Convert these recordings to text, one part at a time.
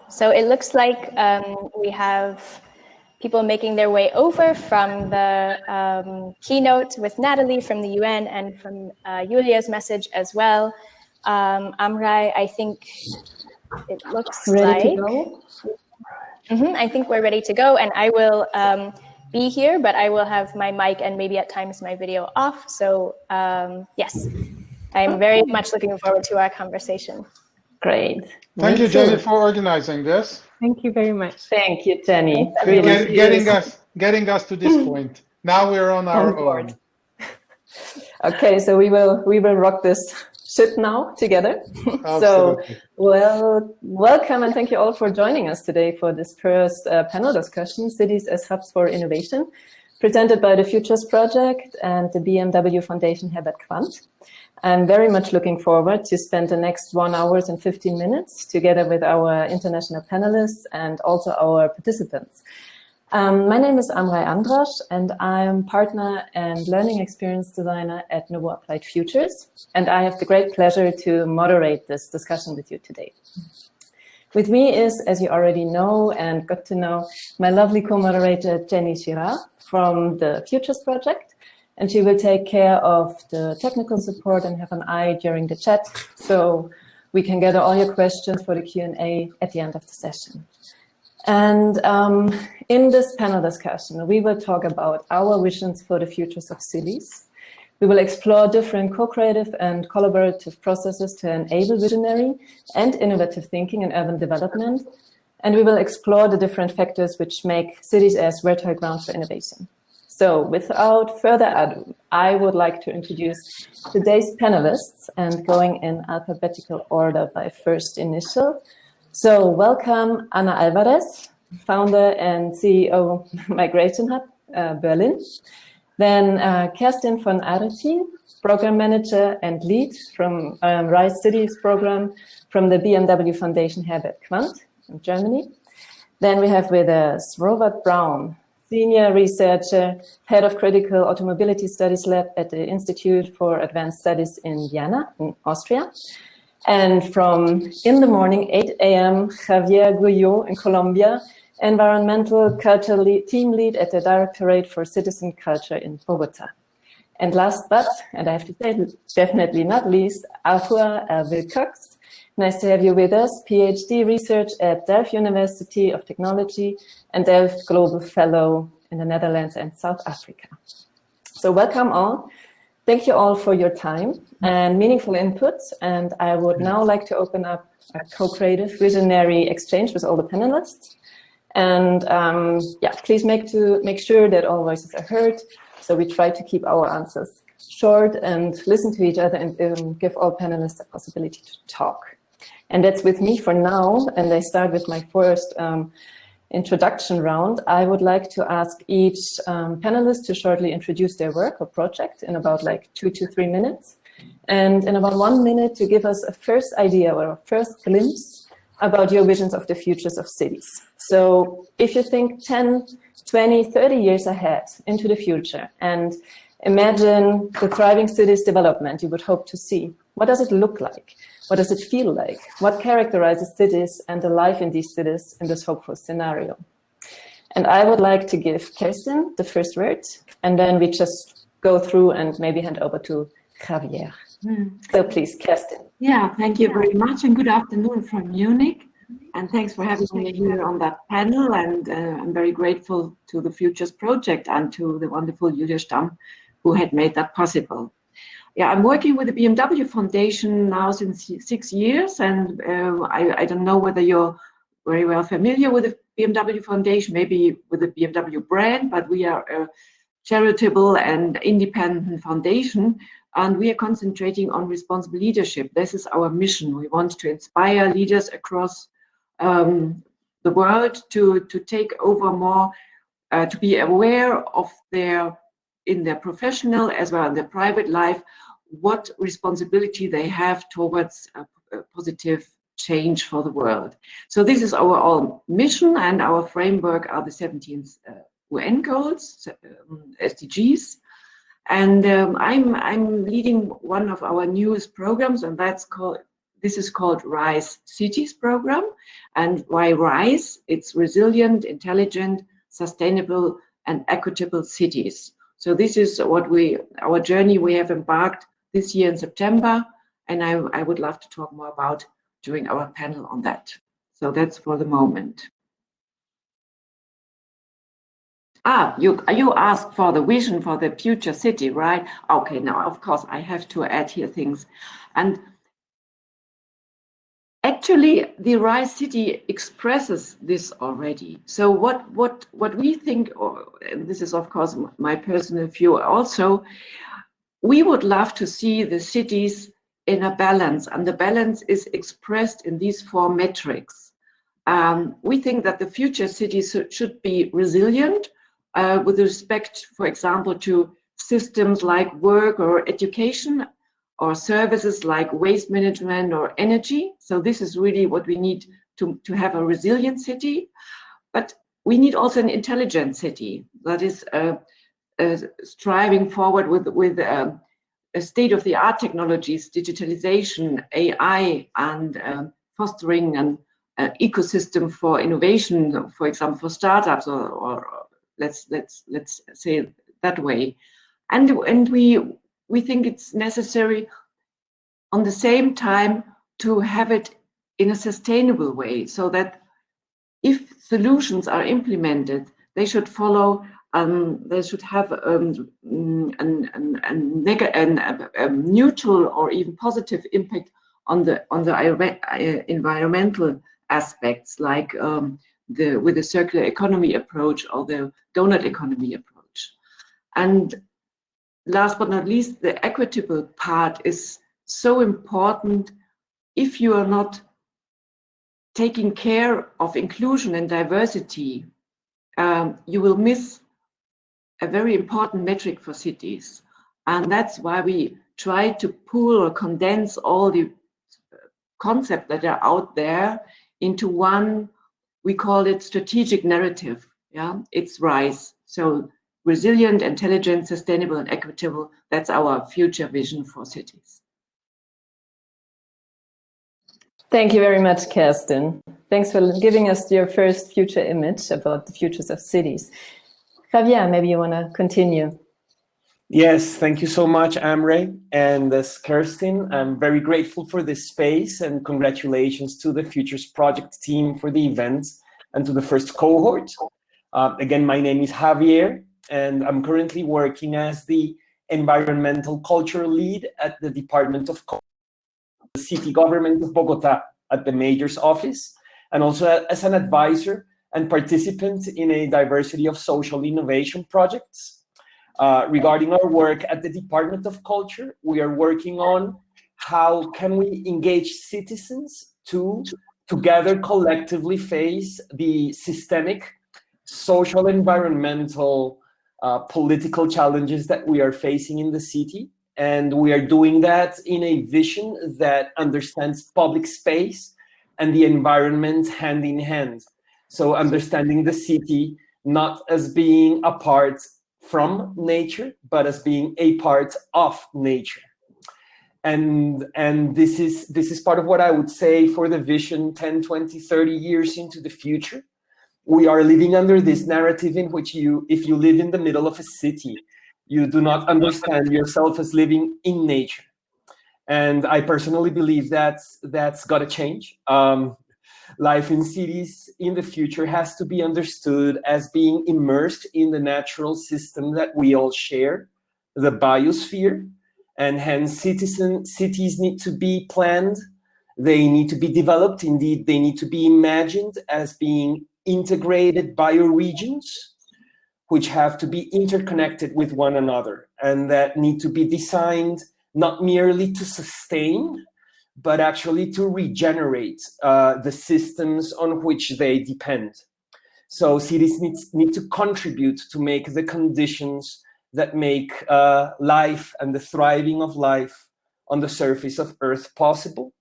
So it looks like we have people making their way over from the keynote with Natalie from the UN and from Julia's message as well. Amrei, I think it looks ready to go. I think we're ready to go, and I will be here, but I will have my mic and maybe at times my video off. So yes, I'm very much looking forward to our conversation. Great. Thank you, Jenny, for organizing this. Thank you very much. Thank you, Jenny. Really getting us to this point. Now we're on our own. Okay, so we will rock this ship now together. So, well, welcome and thank you all for joining us today for this first panel discussion, Cities as Hubs for Innovation, presented by the Futures Project and the BMW Foundation Herbert Quandt. I'm very much looking forward to spend the next 1 hour and 15 minutes together with our international panelists and also our participants. My name is Amrei Andrasch, and I'm partner and learning experience designer at Nouveau Applied Futures, and I have the great pleasure to moderate this discussion with you today. With me is, as you already know and got to know, my lovely co-moderator Jenny Girard from the Futures Project, and she will take care of the technical support and have an eye during the chat, so we can gather all your questions for the Q&A at the end of the session. And in this panel discussion, we will talk about our visions for the futures of cities. We will explore different co-creative and collaborative processes to enable visionary and innovative thinking in urban development. And we will explore the different factors which make cities as fertile ground for innovation. So without further ado, I would like to introduce today's panelists and going in alphabetical order by first initial. So welcome Ana Alvarez, founder and CEO Migration Hub, Berlin. Then Kerstin von Arretin, program manager and lead from RISE Cities program from the BMW Foundation Herbert Quandt in Germany. Then we have with us Robert Brown, senior researcher, head of critical automobility studies lab at the Institute for Advanced Studies in Vienna, in Austria. And from in the morning, 8 a.m., Javier Guyot in Colombia, environmental culture team lead at the Directorate for Citizen Culture in Bogota. And last but, and I have to say, definitely not least, Arthur Wilcox. Nice to have you with us, PhD research at Delft University of Technology and Delft Global Fellow in the Netherlands and South Africa. So welcome all. Thank you all for your time and meaningful inputs. And I would now like to open up a co-creative visionary exchange with all the panelists. And yeah, please make sure that all voices are heard. So we try to keep our answers short and listen to each other and give all panelists the possibility to talk. And that's with me for now. And I start with my first introduction round. I would like to ask each panelist to shortly introduce their work or project in about like 2 to 3 minutes. And in about 1 minute to give us a first idea or a first glimpse about your visions of the futures of cities. So if you think 10, 20, 30 years ahead into the future and imagine the thriving cities development you would hope to see, what does it look like? What does it feel like? What characterizes cities and the life in these cities in this hopeful scenario? And I would like to give Kerstin the first word, and then we just go through and maybe hand over to Javier. So please, Kerstin. Yeah, thank you very much, and good afternoon from Munich. And thanks for having me here on that panel. And I'm very grateful to the Futures Project and to the wonderful Julia Stamm, who had made that possible. Yeah, I'm working with the BMW Foundation now since 6 years, and I don't know whether you're very well familiar with the BMW Foundation, maybe with the BMW brand, but we are a charitable and independent foundation, and we are concentrating on responsible leadership. This is our mission. We want to inspire leaders across the world to take over more, to be aware of in their professional as well as their private life, what responsibility they have towards a positive change for the world. So this is our mission, and our framework are the 17 UN goals, SDGs. And I'm leading one of our newest programs, and that's called this is called RISE Cities program. And why RISE? It's resilient, intelligent, sustainable, and equitable cities. So this is what our journey we have embarked this year in September, and I would love to talk more about during our panel on that. So that's for the moment. You asked for the vision for the future city, right? Okay, now of course I have to add here things. And actually the RISE city expresses this already. So what we think, and this is of course my personal view also, we would love to see the cities in a balance, and the balance is expressed in these 4 metrics. We think that the future cities should be resilient, with respect, for example, to systems like work or education, or services like waste management or energy. So this is really what we need to have a resilient city. But we need also an intelligent city that is striving forward with state-of-the-art technologies, digitalization, AI, and fostering an ecosystem for innovation, for example, for startups, or let's say it that way. And we think it's necessary on the same time to have it in a sustainable way, so that if solutions are implemented, they should follow, they should have a neutral or even positive impact on the environmental aspects, like with the circular economy approach or the donut economy approach. And last but not least, the equitable part is so important. If you are not taking care of inclusion and diversity, you will miss a very important metric for cities. And that's why we try to pool or condense all the concepts that are out there into one, we call it strategic narrative. Yeah, it's RISE. So resilient, intelligent, sustainable, and equitable. That's our future vision for cities. Thank you very much, Kerstin. Thanks for giving us your first future image about the futures of cities. Javier, maybe you want to continue. Yes, thank you so much, Amre. And as Kerstin, I'm very grateful for this space, and congratulations to the Futures Project team for the event and to the first cohort. Again, my name is Javier, and I'm currently working as the Environmental Culture Lead at the Department of the City Government of Bogota at the Mayor's Office, and also as an advisor and participant in a diversity of social innovation projects. Regarding our work at the Department of Culture, we are working on how can we engage citizens to together collectively face the systemic, social, environmental, political challenges that we are facing in the city. And we are doing that in a vision that understands public space and the environment hand in hand. So understanding the city not as being apart from nature, but as being a part of nature. And this is part of what I would say for the vision 10, 20, 30 years into the future. We are living under this narrative in which if you live in the middle of a city, you do not understand yourself as living in nature. And I personally believe that's got to change. Life in cities in the future has to be understood as being immersed in the natural system that we all share, the biosphere, and hence cities need to be planned. They need to be developed. Indeed, they need to be imagined as being integrated bioregions, which have to be interconnected with one another, and that need to be designed not merely to sustain, but actually to regenerate the systems on which they depend. So cities need to contribute to make the conditions that make life and the thriving of life on the surface of Earth possible.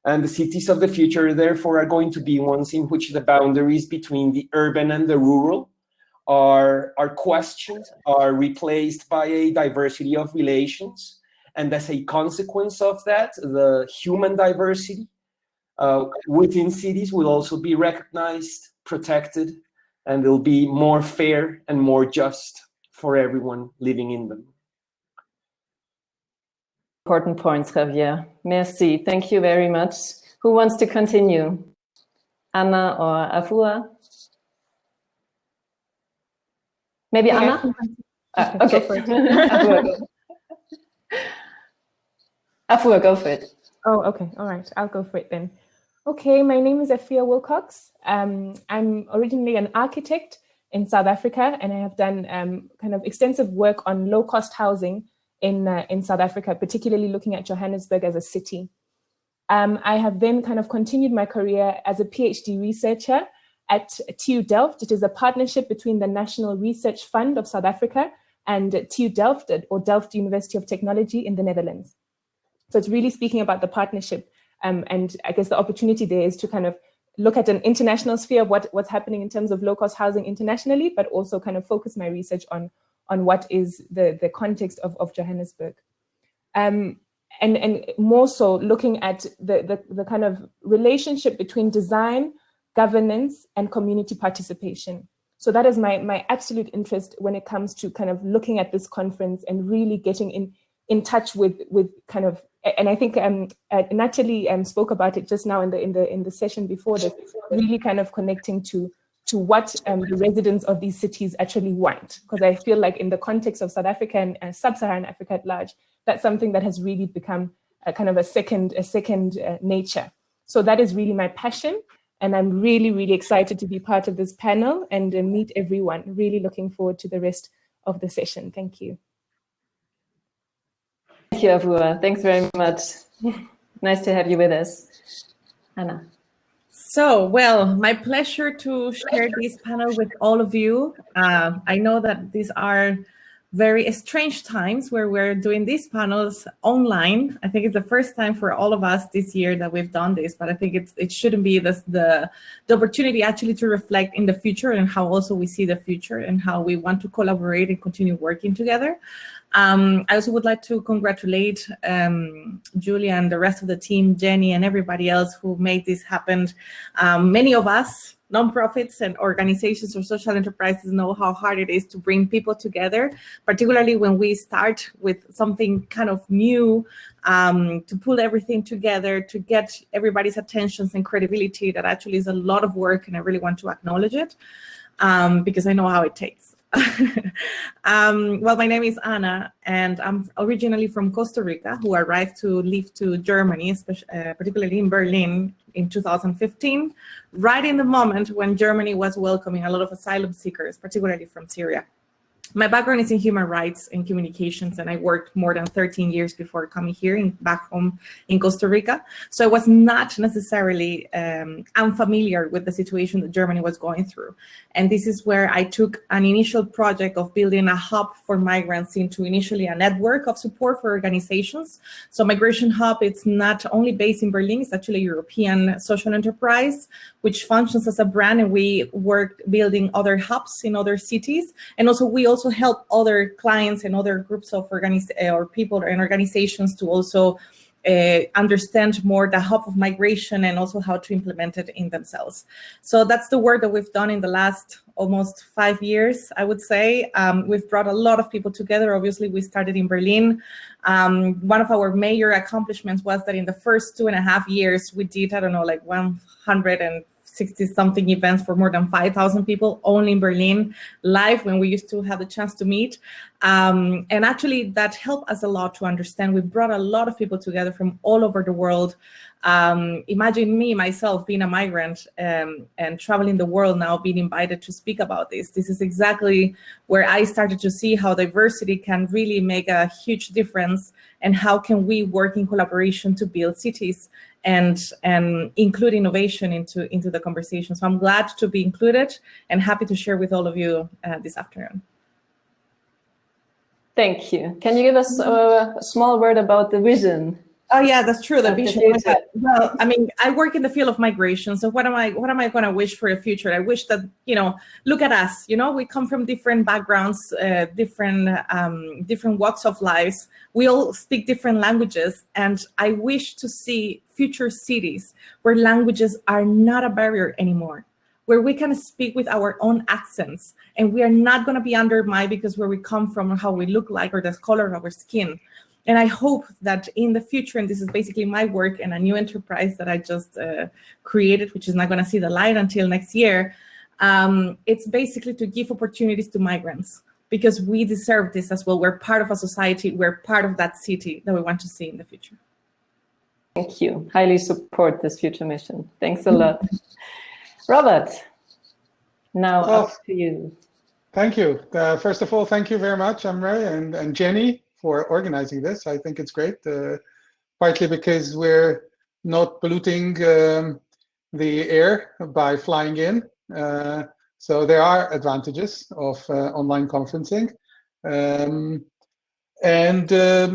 And the cities of the future, therefore, are going to be ones in which the boundaries between the urban and the rural are questioned, are replaced by a diversity of relations, And as a consequence of that, the human diversity within cities will also be recognized, protected, and they'll be more fair and more just for everyone living in them. Important points, Javier. Merci. Thank you very much. Who wants to continue? Anna or Afua? Maybe Anna? Okay. Afua, go for it. Oh, okay. All right. I'll go for it then. Okay, my name is Afua Wilcox. I'm originally an architect in South Africa, and I have done kind of extensive work on low-cost housing in South Africa, particularly looking at Johannesburg as a city. I have then kind of continued my career as a PhD researcher at TU Delft. It is a partnership between the National Research Fund of South Africa and TU Delft, or Delft University of Technology in the Netherlands. So it's really speaking about the partnership. And I guess the opportunity there is to kind of look at an international sphere of what's happening in terms of low-cost housing internationally, but also kind of focus my research on what is the context of Johannesburg. And more so looking at the kind of relationship between design, governance, and community participation. So that is my absolute interest when it comes to kind of looking at this conference and really getting in touch with kind of, and I think Natalie spoke about it just now in the session before this, really kind of connecting to what the residents of these cities actually want. Because I feel like in the context of South Africa and sub-Saharan Africa at large, that's something that has really become a kind of a second nature. So that is really my passion. And I'm really, really excited to be part of this panel and meet everyone. Really looking forward to the rest of the session. Thank you. Thank you, Afua. Thanks very much. Nice to have you with us. Anna. So, well, my pleasure to share this panel with all of you. I know that these are very strange times where we're doing these panels online. I think it's the first time for all of us this year that we've done this, but I think it shouldn't be the opportunity actually to reflect in the future and how also we see the future and how we want to collaborate and continue working together. I also would like to congratulate Julia and the rest of the team, Jenny and everybody else who made this happen. Many of us, nonprofits and organizations or social enterprises, know how hard it is to bring people together, particularly when we start with something kind of new, to pull everything together, to get everybody's attentions and credibility. That actually is a lot of work, and I really want to acknowledge it because I know how it takes. Well, my name is Anna, and I'm originally from Costa Rica, who arrived to live to Germany, particularly in Berlin in 2015, right in the moment when Germany was welcoming a lot of asylum seekers, particularly from Syria. My background is in human rights and communications, and I worked more than 13 years before coming here back home in Costa Rica. So I was not necessarily unfamiliar with the situation that Germany was going through. And this is where I took an initial project of building a hub for migrants into initially a network of support for organizations. So Migration Hub, it's not only based in Berlin, it's actually a European social enterprise, which functions as a brand, and we worked building other hubs in other cities. And also we also help other clients and other groups of or people and organizations to also understand more the hub of migration and also how to implement it in themselves. So that's the work that we've done in the last almost 5 years, I would say. We've brought a lot of people together. Obviously, we started in Berlin. One of our major accomplishments was that in the first 2.5 years, we did, I don't know, like 160-something events for more than 5,000 people only in Berlin live, when we used to have the chance to meet. And actually that helped us a lot to understand. We brought a lot of people together from all over the world. Imagine me, myself, being a migrant and traveling the world now, being invited to speak about this. This is exactly where I started to see how diversity can really make a huge difference, and how can we work in collaboration to build cities and include innovation into the conversation. So I'm glad to be included and happy to share with all of you this afternoon. Thank you. Can you give us a small word about the vision Oh yeah, that's true. The Of the vision. future. Well, I mean, I work in the field of migration. So what am I going to wish for the future? I wish that, look at us. We come from different backgrounds, different walks of lives. We all speak different languages, and I wish to see future cities where languages are not a barrier anymore, where we can speak with our own accents, and we are not going to be undermined because where we come from or how we look like or the color of our skin. And I hope that in the future, and this is basically my work and a new enterprise that I just created, which is not going to see the light until next year, it's basically to give opportunities to migrants, because we deserve this as well. We're part of a society. We're part of that city that we want to see in the future. Thank you. Highly support this future mission. Thanks a lot. Robert, now up to you. Thank you. First of all, thank you very much, Amre and Jenny, for organizing this. I think it's great, partly because we're not polluting the air by flying in. So there are advantages of online conferencing.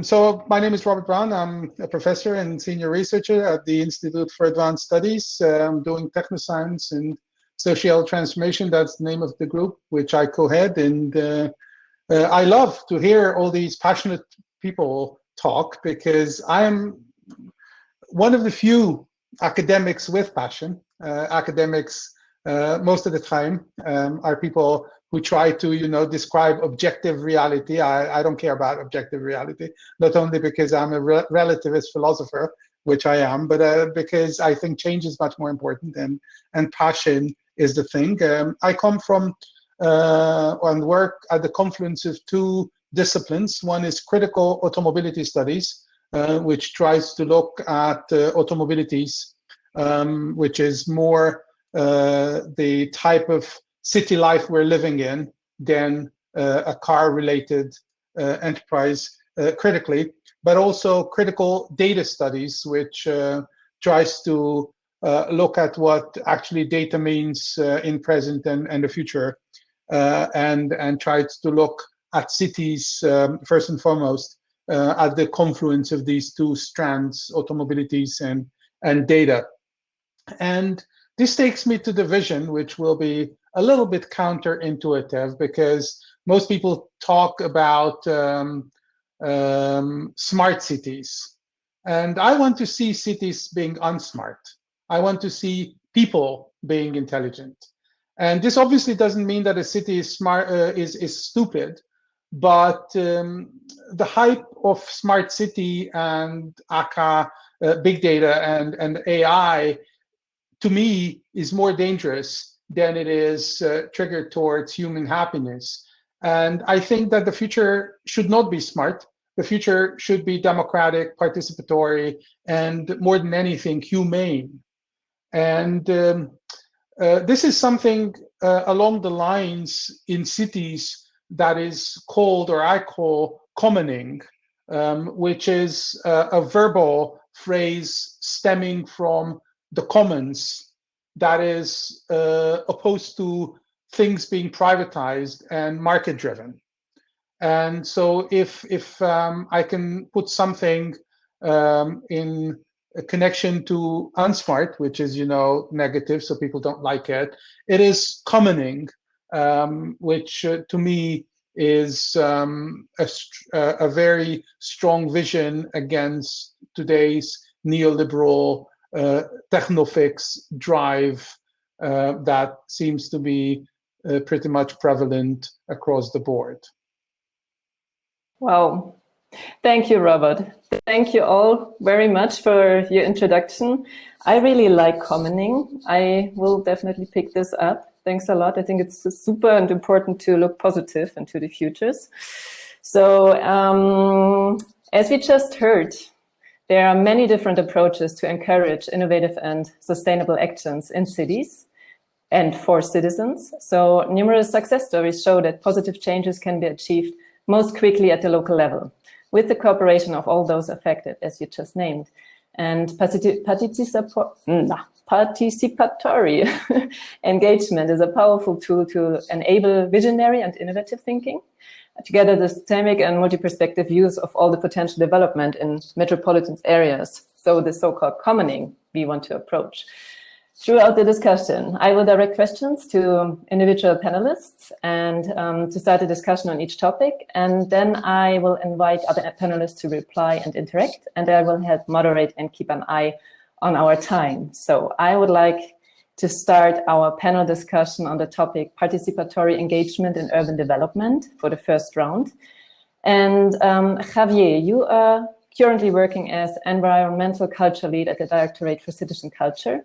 So my name is Robert Brown. I'm a professor and senior researcher at the Institute for Advanced Studies. I'm doing technoscience and social transformation. That's the name of the group, which I co-head. And I love to hear all these passionate people talk, because I am one of the few academics with passion. Academics, most of the time, are people who try to, describe objective reality. I don't care about objective reality, not only because I'm a relativist philosopher, which I am, but because I think change is much more important, and passion is the thing. I come from and work at the confluence of two disciplines. One is critical automobility studies, which tries to look at automobilities, which is more the type of city life we're living in than a car-related enterprise critically, but also critical data studies, which tries to look at what actually data means in present and the future, and tries to look at cities first and foremost at the confluence of these two strands, automobilities and data. And this takes me to the vision, which will be a little bit counterintuitive, because most people talk about smart cities. And I want to see cities being unsmart. I want to see people being intelligent. And this obviously doesn't mean that a city is smart, is stupid, but the hype of smart city and ACA, big data and AI, to me, is more dangerous than it is triggered towards human happiness. And I think that the future should not be smart. The future should be democratic, participatory, and more than anything, humane. And this is something along the lines in cities that is called, or I call, commoning, which is a verbal phrase stemming from the commons, that is opposed to things being privatized and market driven. And so if I can put something in a connection to unsmart, which is negative, so people don't like it, it is commoning, which to me is a very strong vision against today's neoliberal technofix drive that seems to be pretty much prevalent across the board. Wow. Thank you, Robert. Thank you all very much for your introduction. I really like commoning. I will definitely pick this up. Thanks a lot. I think it's super and important to look positive into the futures. So as we just heard, there are many different approaches to encourage innovative and sustainable actions in cities and for citizens. So numerous success stories show that positive changes can be achieved most quickly at the local level, with the cooperation of all those affected, as you just named. And participatory participatory engagement is a powerful tool to enable visionary and innovative thinking, together the systemic and multi-perspective views of all the potential development in metropolitan areas. So the so-called commoning we want to approach. Throughout the discussion, I will direct questions to individual panelists and to start a discussion on each topic. And then I will invite other panelists to reply and interact. And I will help moderate and keep an eye on our time. So I would like to start our panel discussion on the topic participatory engagement in urban development for the first round. And Javier, you are currently working as environmental culture lead at the Directorate for Citizen Culture.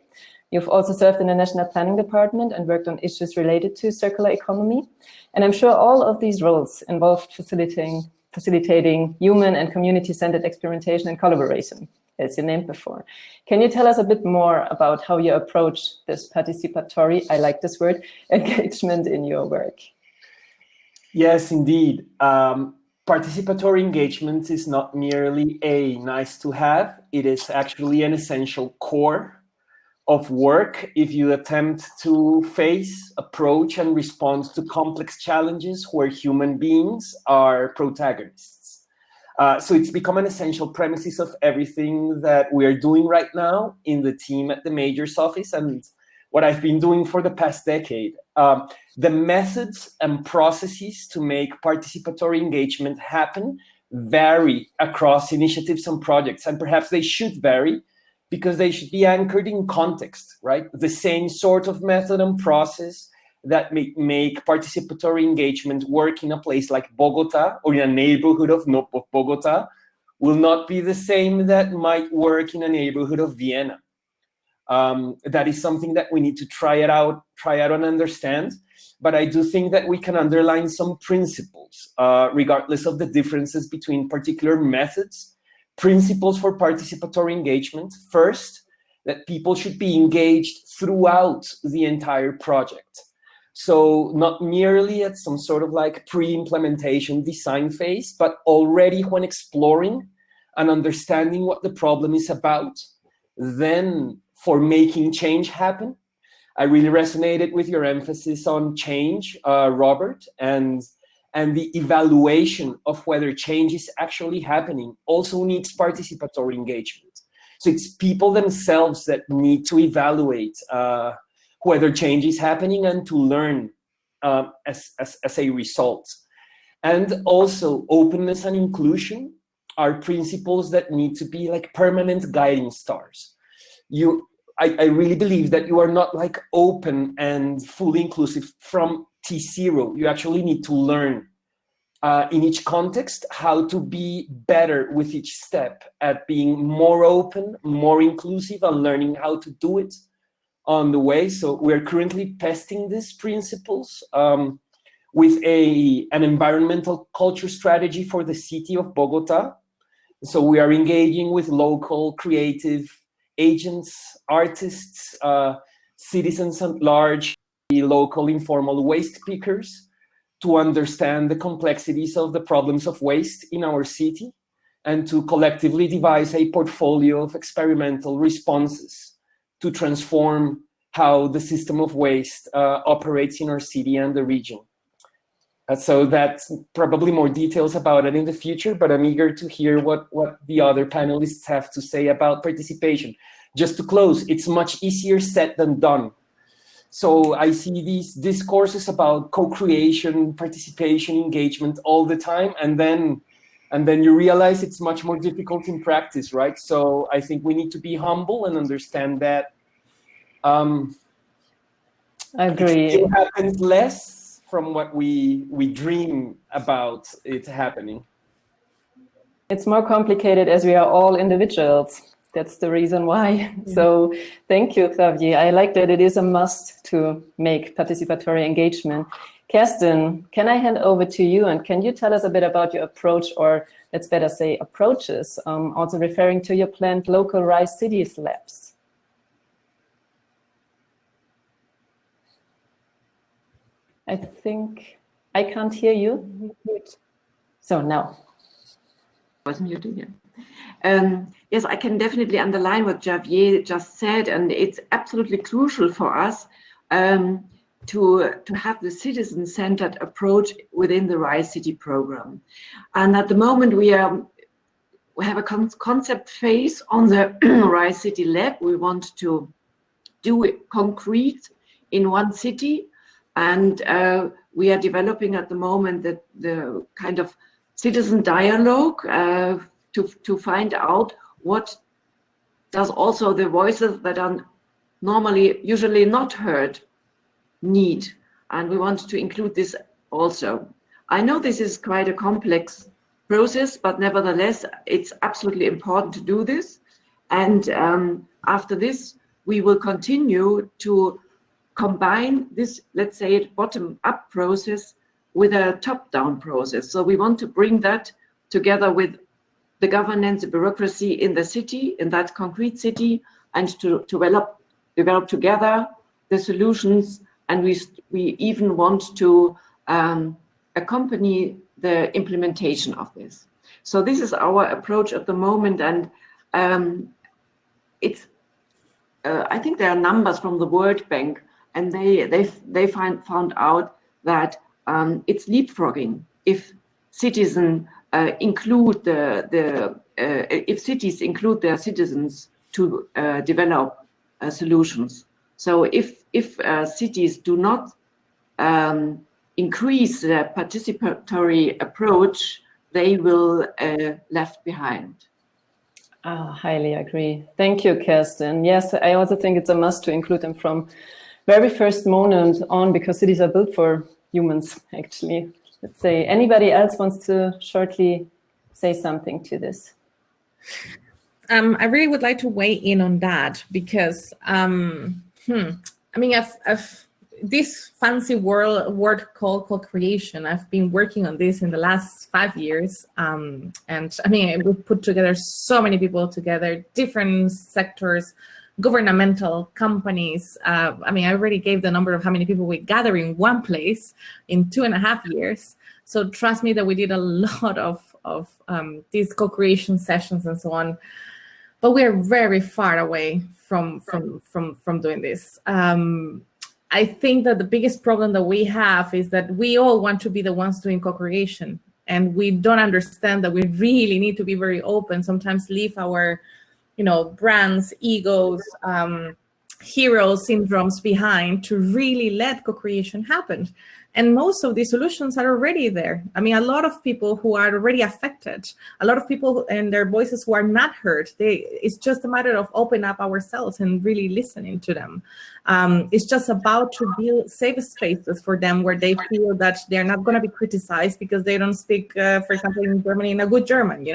You've also served in the National Planning Department and worked on issues related to circular economy. And I'm sure all of these roles involved facilitating human and community-centered experimentation and collaboration, as you named before. Can you tell us a bit more about how you approach this participatory, I like this word, engagement in your work? Yes, indeed. Participatory engagement is not merely a nice to have, it is actually an essential core of work if you attempt to face, approach, and respond to complex challenges where human beings are protagonists. So it's become an essential premises of everything that we are doing right now in the team at the Mayor's Office and what I've been doing for the past decade. The methods and processes to make participatory engagement happen vary across initiatives and projects, and perhaps they should vary because they should be anchored in context, right? The same sort of method and process that make participatory engagement work in a place like Bogota or in a neighborhood of Bogota will not be the same that might work in a neighborhood of Vienna. That is something that we need to try out and understand. But I do think that we can underline some principles, regardless of the differences between particular methods. Principles for participatory engagement. First, that people should be engaged throughout the entire project. So not merely at some sort of like pre-implementation design phase, but already when exploring and understanding what the problem is about. Then for making change happen. I really resonated with your emphasis on change, Robert, and the evaluation of whether change is actually happening also needs participatory engagement. So it's people themselves that need to evaluate whether change is happening and to learn as a result. And also openness and inclusion are principles that need to be like permanent guiding stars. I really believe that you are not like open and fully inclusive from T0. You actually need to learn in each context how to be better with each step at being more open, more inclusive, and learning how to do it on the way. So we're currently testing these principles with an environmental culture strategy for the city of Bogota. So we are engaging with local creative agents, artists, citizens at large, the local informal waste pickers, to understand the complexities of the problems of waste in our city and to collectively devise a portfolio of experimental responses to transform how the system of waste operates in our city and the region. So that's probably more details about it in the future, but I'm eager to hear what the other panelists have to say about participation. Just to close, it's much easier said than done. So I see these discourses about co-creation, participation, engagement all the time, and then you realize it's much more difficult in practice, right? So I think we need to be humble and understand that I agree. It happens less from what we dream about it happening. It's more complicated as we are all individuals. That's the reason why. Yeah. So thank you, Javier. I like that it is a must to make participatory engagement. Kerstin, can I hand over to you, and can you tell us a bit about your approach, or let's better say approaches, also referring to your planned local RISE Cities labs? I think I can't hear you. So now. I was muted, yeah. Yes, I can definitely underline what Javier just said, and it's absolutely crucial for us to have the citizen-centered approach within the RISE City program. And at the moment, we have a concept phase on the RISE City Lab. We want to do it concrete in one city, and we are developing at the moment the kind of citizen dialogue to find out what does also the voices that are usually not heard need, and we want to include this also. I know this is quite a complex process, but nevertheless, it's absolutely important to do this. And after this, we will continue to combine this, let's say, bottom-up process with a top-down process. So we want to bring that together with the governance, the bureaucracy in the city, in that concrete city, and to develop together the solutions. And we even want to accompany the implementation of this. So this is our approach at the moment, and it's. I think there are numbers from the World Bank, and they found out that it's leapfrogging if citizens include if cities include their citizens to develop solutions. So if cities do not increase the participatory approach, they will left behind. Highly agree. Thank you, Kerstin. Yes, I also think it's a must to include them from very first moment on, because cities are built for humans, actually. Let's say, anybody else wants to shortly say something to this? I really would like to weigh in on that, because I mean, I've this fancy word called co-creation. I've been working on this in the last 5 years, and I mean, we've put together so many people together, different sectors, governmental companies. I mean, I already gave the number of how many people we gather in one place in 2.5 years. So trust me that we did a lot of these co-creation sessions and so on. But we are very far away from doing this. I think that the biggest problem that we have is that we all want to be the ones doing co-creation, and we don't understand that we really need to be very open, sometimes leave our, brands, egos, hero syndromes behind to really let co-creation happen. And most of these solutions are already there. I mean, a lot of people who are already affected, a lot of people and their voices who are not heard, it's just a matter of opening up ourselves and really listening to them. It's just about to build safe spaces for them where they feel that they're not going to be criticized because they don't speak, for example, in Germany, in a good German,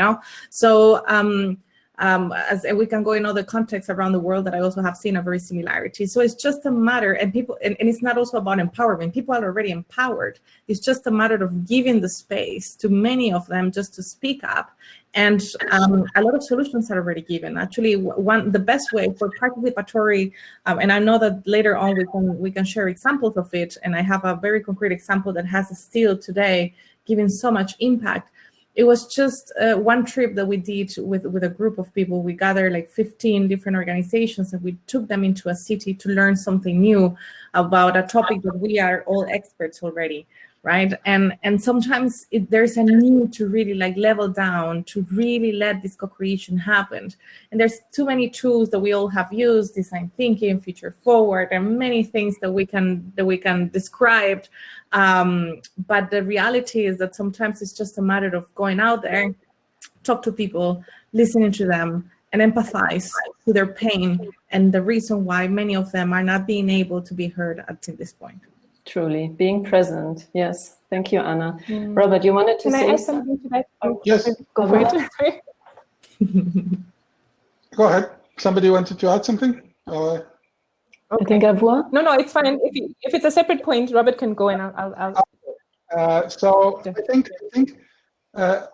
So, as we can go in other contexts around the world that I also have seen a very similarity. So it's just a matter, and it's not also about empowerment. People are already empowered. It's just a matter of giving the space to many of them just to speak up. And a lot of solutions are already given. Actually, the best way for participatory, and I know that later on we can share examples of it. And I have a very concrete example that has still today given so much impact. It was just one trip that we did with a group of people. We gathered like 15 different organizations, and we took them into a city to learn something new about a topic that we are all experts already, right? And sometimes there's a need to really level down, to really let this co-creation happen. And there's too many tools that we all have used, design thinking, future forward, and many things that we can describe. But the reality is that sometimes it's just a matter of going out there, talk to people, listening to them, and empathize to their pain and the reason why many of them are not being able to be heard until this point. Truly, being present. Yes. Thank you, Anna. Robert, you wanted to say Can I add something to that? Oh, yes. Go for it. Go ahead. Somebody wanted to add something? Okay. I think Avour? No, it's fine. If it's a separate point, Robert can go and I'll So I think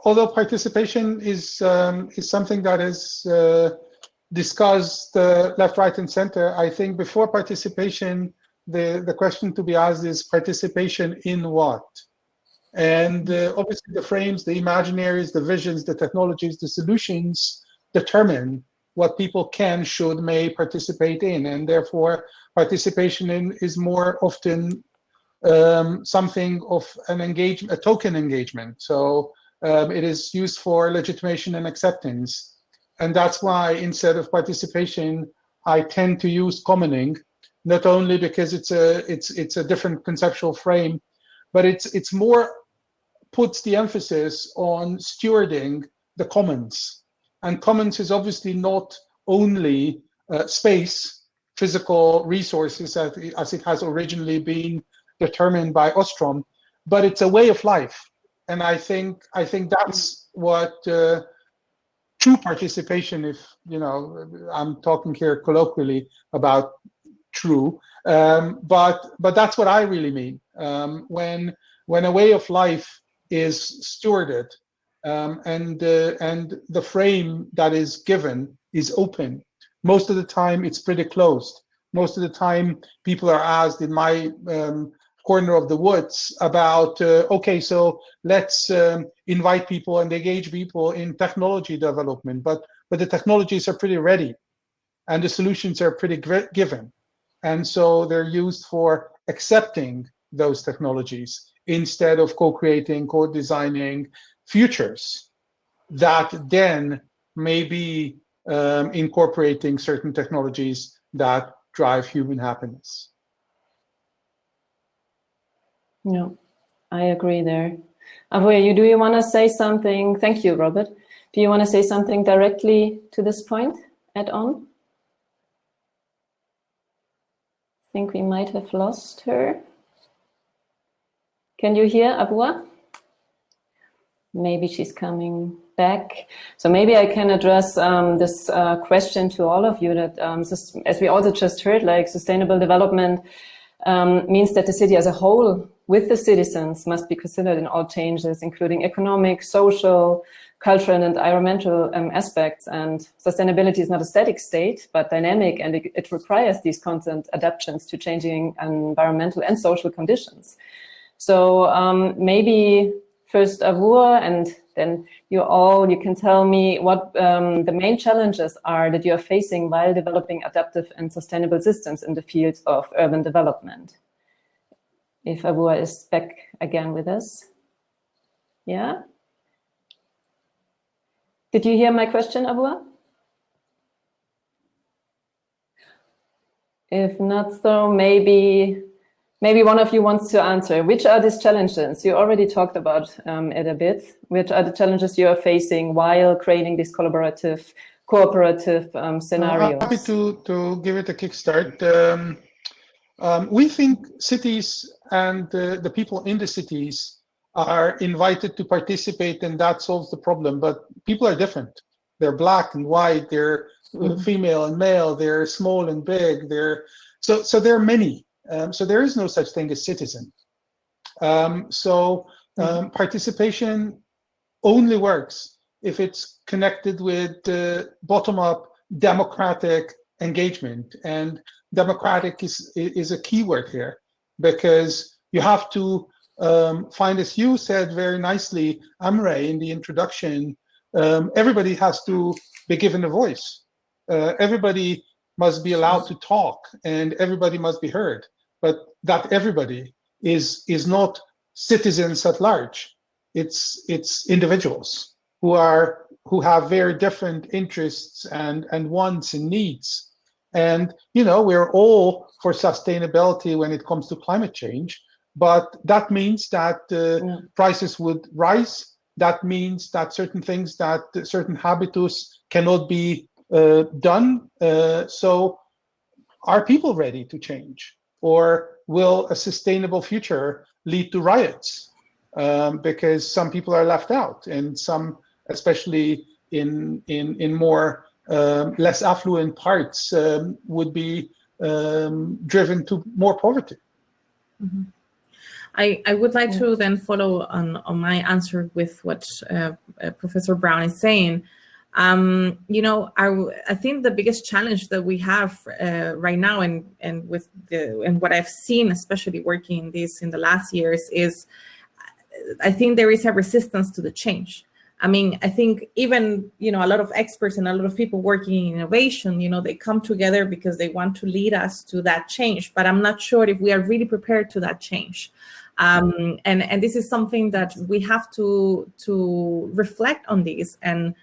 although participation is something that is discussed left, right, and center, I think before participation, the question to be asked is participation in what? And obviously the frames, the imaginaries, the visions, the technologies, the solutions determine what people can, should, may participate in. And therefore participation in is more often something of an engagement, a token engagement. So it is used for legitimation and acceptance. And that's why instead of participation, I tend to use commoning, not only because it's a different conceptual frame, but it's more puts the emphasis on stewarding the commons. And commons is obviously not only space, physical resources as it has originally been determined by Ostrom, but it's a way of life. And I think that's what true participation, if I'm talking here colloquially about true, but that's what I really mean. When a way of life is stewarded and the frame that is given is open, most of the time it's pretty closed. Most of the time people are asked in my corner of the woods about, okay, so let's invite people and engage people in technology development, but the technologies are pretty ready and the solutions are pretty given. And so they're used for accepting those technologies instead of co-creating, co-designing futures that then may be incorporating certain technologies that drive human happiness. Yeah, I agree there. Avoya, do you want to say something? Thank you, Robert. Do you want to say something directly to this point, add on? I think we might have lost her. Can you hear Avoya? Maybe she's coming back. So maybe I can address this question to all of you that, as we also just heard, like sustainable development means that the city as a whole with the citizens must be considered in all changes, including economic, social, cultural and environmental aspects. And sustainability is not a static state, but dynamic, and it requires these constant adaptations to changing environmental and social conditions. So maybe first Avoya, and then you can tell me what the main challenges are that you are facing while developing adaptive and sustainable systems in the field of urban development. If Avoya is back again with us. Yeah? Did you hear my question, Avoya? If not, so maybe one of you wants to answer. Which are these challenges? You already talked about it a bit. Which are the challenges you are facing while creating these collaborative, cooperative scenarios? I'm happy to give it a kickstart. We think cities and the people in the cities are invited to participate, and that solves the problem. But people are different. They're black and white. They're female and male. They're small and big. So there are many. So there is no such thing as citizen. Participation only works if it's connected with bottom-up democratic engagement. And democratic is a key word here, because you have to find, as you said very nicely, Amre, in the introduction, everybody has to be given a voice. Everybody must be allowed to talk, and everybody must be heard. But that everybody is not citizens at large. It's individuals who have very different interests and wants and needs. And we're all for sustainability when it comes to climate change, but that means that prices would rise. That means that certain things, that certain habitus cannot be done. So are people ready to change? Or will a sustainable future lead to riots? Because some people are left out, and some, especially in more less affluent parts, would be driven to more poverty. Mm-hmm. I would like to then follow on my answer with what Professor Brown is saying. I think the biggest challenge that we have right now, and what I've seen, especially working in the last years, is I think there is a resistance to the change. I mean, I think even, a lot of experts and a lot of people working in innovation, they come together because they want to lead us to that change. But I'm not sure if we are really prepared to that change. And this is something that we have to reflect on this and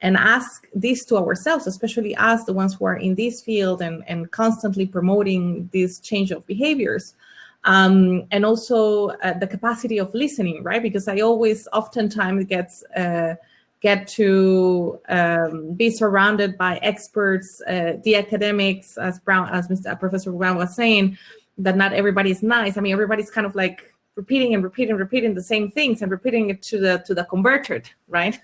ask this to ourselves, especially us, the ones who are in this field and constantly promoting this change of behaviors. And also the capacity of listening, right? Because I always oftentimes get to be surrounded by experts, the academics, as Professor Brown was saying, that not everybody is nice. I mean, everybody's kind of like repeating the same things and repeating it to the converted, right?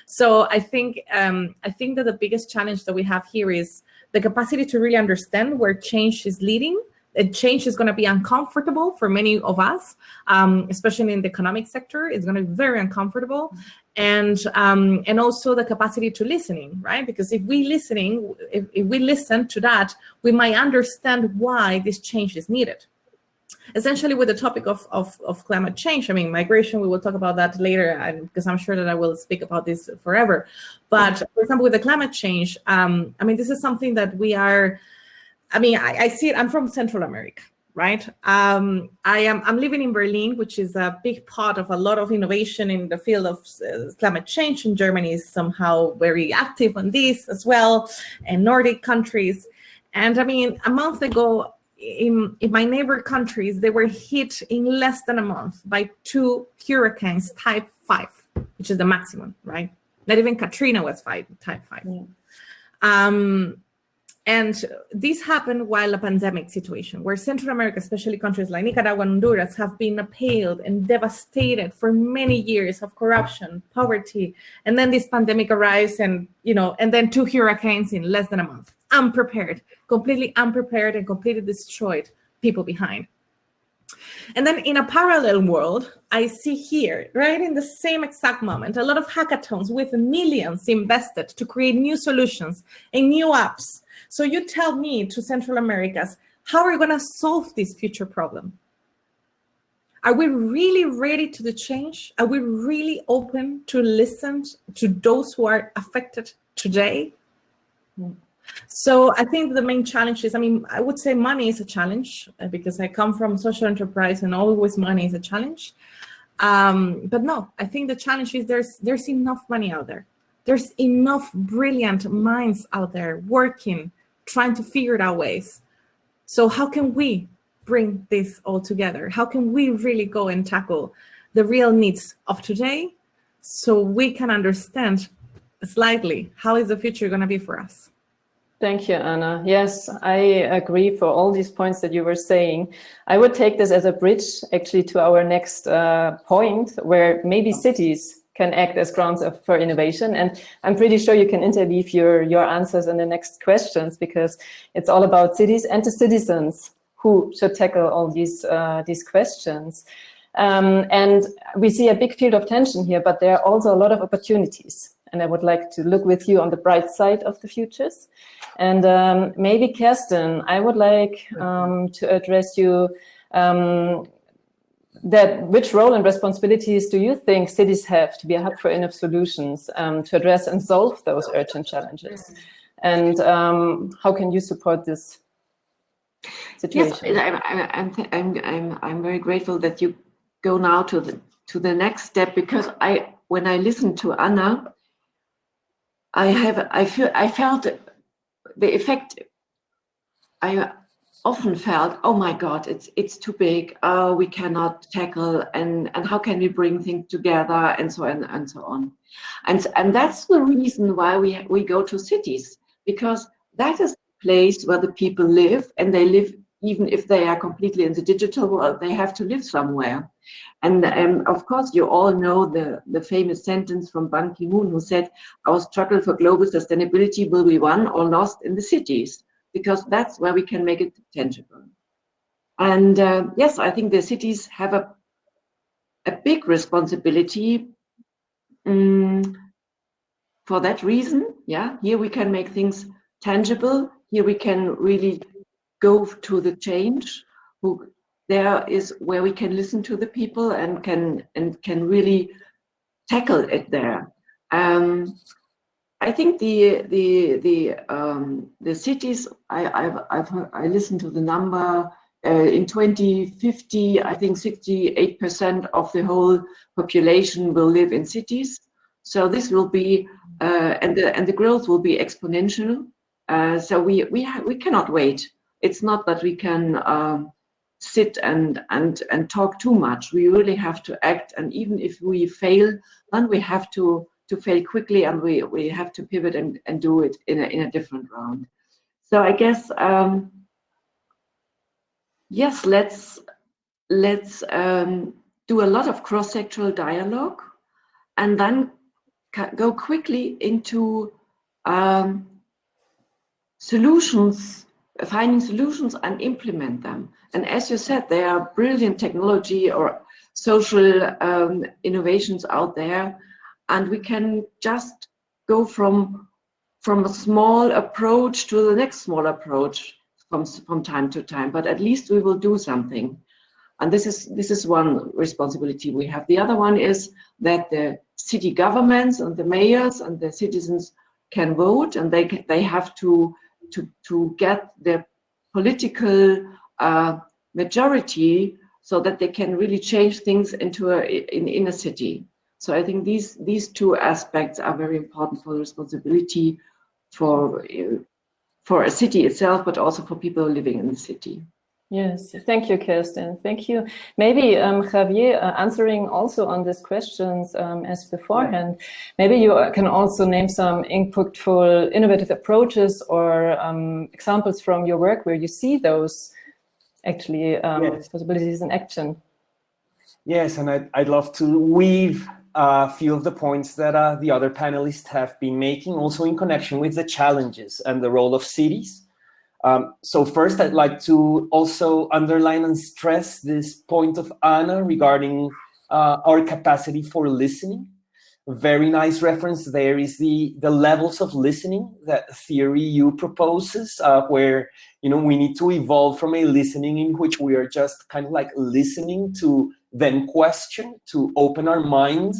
So I think that the biggest challenge that we have here is the capacity to really understand where change is leading. And change is going to be uncomfortable for many of us, especially in the economic sector. It's going to be very uncomfortable, and also the capacity to listening, right? Because if we listen to that, we might understand why this change is needed. Essentially, with the topic of climate change, I mean, migration, we will talk about that later, because I'm sure that I will speak about this forever. But for example, with the climate change, I mean, this is something that we are. I mean, I see it. I'm from Central America, right? I'm living in Berlin, which is a big part of a lot of innovation in the field of climate change. And Germany is somehow very active on this as well, and Nordic countries. And I mean, a month ago, in my neighbor countries, they were hit in less than a month by 2 hurricanes type 5, which is the maximum, right? Not even Katrina was type 5. Yeah. And this happened while a pandemic situation, where Central America, especially countries like Nicaragua and Honduras, have been appalled and devastated for many years of corruption, poverty, and then this pandemic arrives, and then 2 hurricanes in less than a month. Completely unprepared, and completely destroyed people behind. And then in a parallel world, I see here, right in the same exact moment, a lot of hackathons with millions invested to create new solutions and new apps. So you tell me, to Central Americas, how are we going to solve this future problem? Are we really ready to the change? Are we really open to listen to those who are affected today? So I think the main challenge is, I mean, I would say money is a challenge, because I come from social enterprise and always money is a challenge. But no, I think the challenge is there's enough money out there. There's enough brilliant minds out there working, trying to figure out ways. So how can we bring this all together? How can we really go and tackle the real needs of today, so we can understand slightly how is the future going to be for us? Thank you, Anna. Yes, I agree for all these points that you were saying. I would take this as a bridge actually to our next point, where maybe cities can act as grounds for innovation. And I'm pretty sure you can interweave your answers in the next questions, because it's all about cities and the citizens who should tackle all these questions. And we see a big field of tension here, but there are also a lot of opportunities. And I would like to look with you on the bright side of the futures. And maybe, Kerstin, I would like to address you that which role and responsibilities do you think cities have to be a hub for innovative solutions to address and solve those urgent challenges? And how can you support this situation? Yes, I'm very grateful that you go now to the next step, because when I listen to Anna, I felt the effect. I often felt, oh my God, it's too big. We cannot tackle, and how can we bring things together, and so on and so on. And that's the reason why we go to cities, because that is the place where the people live, and they live, even if they are completely in the digital world, they have to live somewhere. And of course, you all know the famous sentence from Ban Ki-moon, who said, our struggle for global sustainability will be won or lost in the cities, because that's where we can make it tangible. And yes, I think the cities have a big responsibility for that reason. Yeah, here we can make things tangible. Here we can really go to the change, who there is where we can listen to the people and can really tackle it there. I think the cities, I listened to the number, in 2050, I think 68% of the whole population will live in cities. So this will be, and the growth will be exponential. So we cannot wait. It's not that we can sit and talk too much. We really have to act, and even if we fail, then we have to fail quickly, and we have to pivot and do it in a different round. So I guess yes, let's do a lot of cross-sectoral dialogue, and then go quickly into solutions, finding solutions and implement them. And as you said, there are brilliant technology or social innovations out there, and we can just go from a small approach to the next small approach from time to time. But at least we will do something. And this is one responsibility we have. The other one is that the city governments and the mayors and the citizens can vote, and they have to get the political majority so that they can really change things in a city. So I think these two aspects are very important for the responsibility for a city itself, but also for people living in the city. Yes, thank you, Kirsten. Thank you. Maybe Javier, answering also on these questions as beforehand, maybe you can also name some impactful, innovative approaches or examples from your work where you see those actually possibilities in action. Yes, and I'd love to weave a few of the points that the other panelists have been making, also in connection with the challenges and the role of cities. So first, I'd like to also underline and stress this point of Anna regarding our capacity for listening. A very nice reference there is the levels of listening that Theory U proposes, where we need to evolve from a listening in which we are just kind of like listening to then question, to open our mind,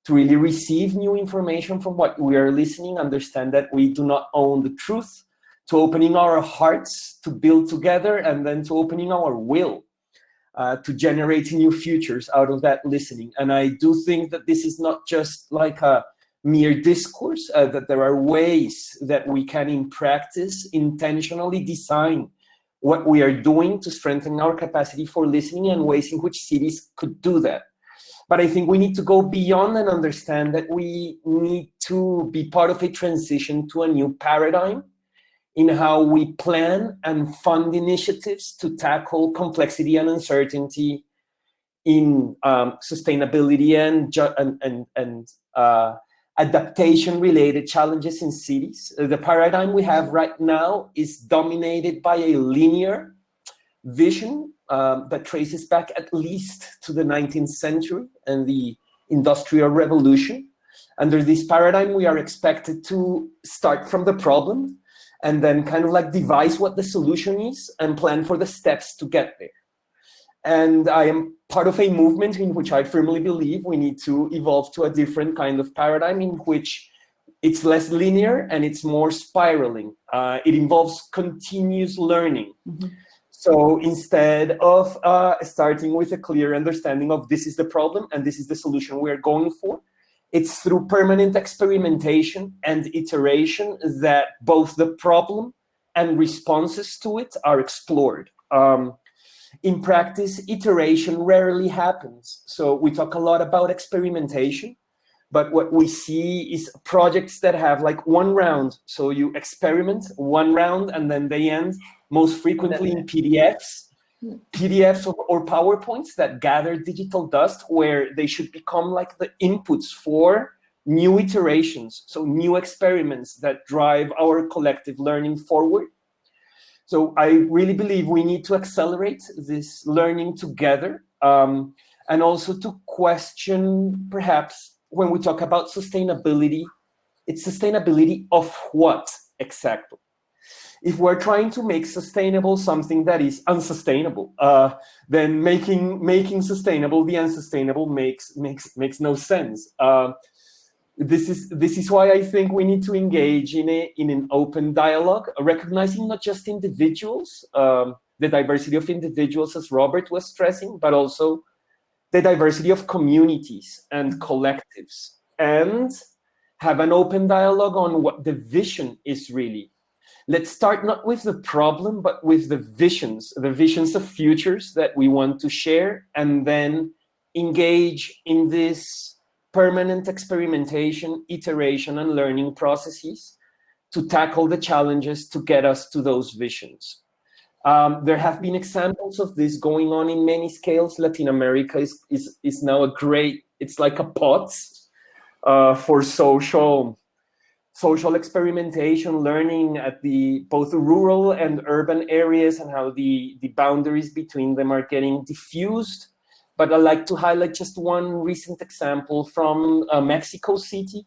to really receive new information from what we are listening, understand that we do not own the truth, to opening our hearts to build together, and then to opening our will to generate new futures out of that listening. And I do think that this is not just like a mere discourse, that there are ways that we can in practice intentionally design what we are doing to strengthen our capacity for listening, and ways in which cities could do that. But I think we need to go beyond and understand that we need to be part of a transition to a new paradigm in how we plan and fund initiatives to tackle complexity and uncertainty in sustainability and adaptation-related challenges in cities. The paradigm we have right now is dominated by a linear vision that traces back at least to the 19th century and the Industrial Revolution. Under this paradigm, we are expected to start from the problem and then kind of like devise what the solution is and plan for the steps to get there. And I am part of a movement in which I firmly believe we need to evolve to a different kind of paradigm in which it's less linear and it's more spiraling. It involves continuous learning. Mm-hmm. So instead of starting with a clear understanding of this is the problem and this is the solution we're going for, it's through permanent experimentation and iteration that both the problem and responses to it are explored. In practice, iteration rarely happens. So we talk a lot about experimentation, but what we see is projects that have like one round. So you experiment one round and then they end most frequently in PDFs or PowerPoints that gather digital dust, where they should become like the inputs for new iterations, so new experiments that drive our collective learning forward. So I really believe we need to accelerate this learning together, and also to question, perhaps, when we talk about sustainability, it's sustainability of what exactly? if we're trying to make sustainable something that is unsustainable, then making sustainable the unsustainable makes no sense. This is why I think we need to engage in an open dialogue, recognizing not just individuals, the diversity of individuals, as Robert was stressing, but also the diversity of communities and collectives, and have an open dialogue on what the vision is really. Let's start not with the problem, but with the visions of futures that we want to share, and then engage in this permanent experimentation, iteration, and learning processes to tackle the challenges to get us to those visions. There have been examples of this going on in many scales. Latin America is now it's like a pot for social experimentation, learning at both the rural and urban areas, and how the boundaries between them are getting diffused. But I'd like to highlight just one recent example from Mexico City.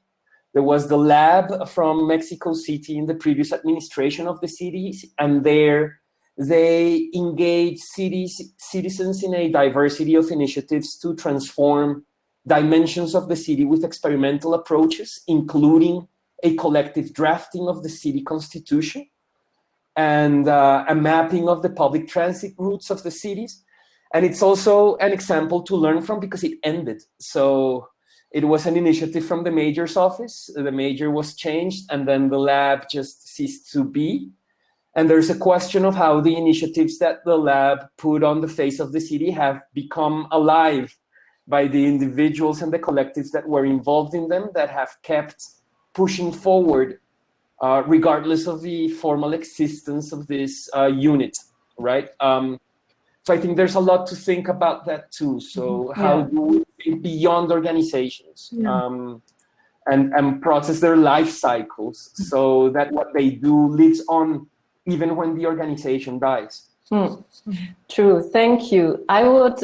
There was the lab from Mexico City in the previous administration of the cities, and there they engaged citizens in a diversity of initiatives to transform dimensions of the city with experimental approaches, including a collective drafting of the city constitution and a mapping of the public transit routes of the cities. And it's also an example to learn from because it ended. So it was an initiative from the mayor's office. The mayor was changed, and then the lab just ceased to be. And there's a question of how the initiatives that the lab put on the face of the city have become alive by the individuals and the collectives that were involved in them, that have kept pushing forward regardless of the formal existence of this unit, right? So I think there's a lot to think about that too. So how do we think beyond organizations and process their life cycles so that what they do lives on even when the organization dies? True, thank you. I would,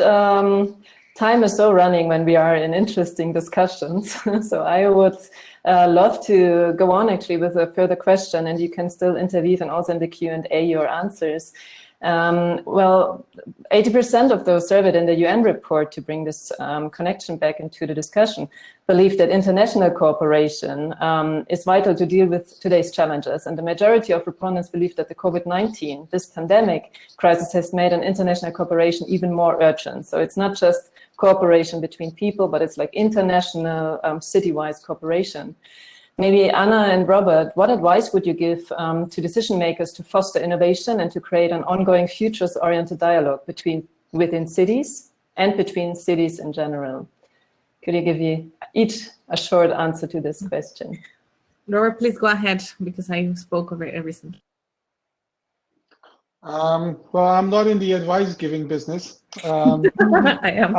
time is so running when we are in interesting discussions. So I would love to go on actually with a further question, and you can still intervene and also in the Q&A your answers. Well, 80% of those surveyed in the UN report, to bring this connection back into the discussion, believe that international cooperation is vital to deal with today's challenges. And the majority of respondents believe that the COVID-19, this pandemic crisis, has made an international cooperation even more urgent. So it's not just cooperation between people, but it's like international city-wide cooperation. Maybe Anna and Robert, what advice would you give to decision makers to foster innovation and to create an ongoing futures-oriented dialogue within cities and between cities in general? Could you give each a short answer to this question? Robert, please go ahead, because I spoke of it recently. Well, I'm not in the advice-giving business. I am.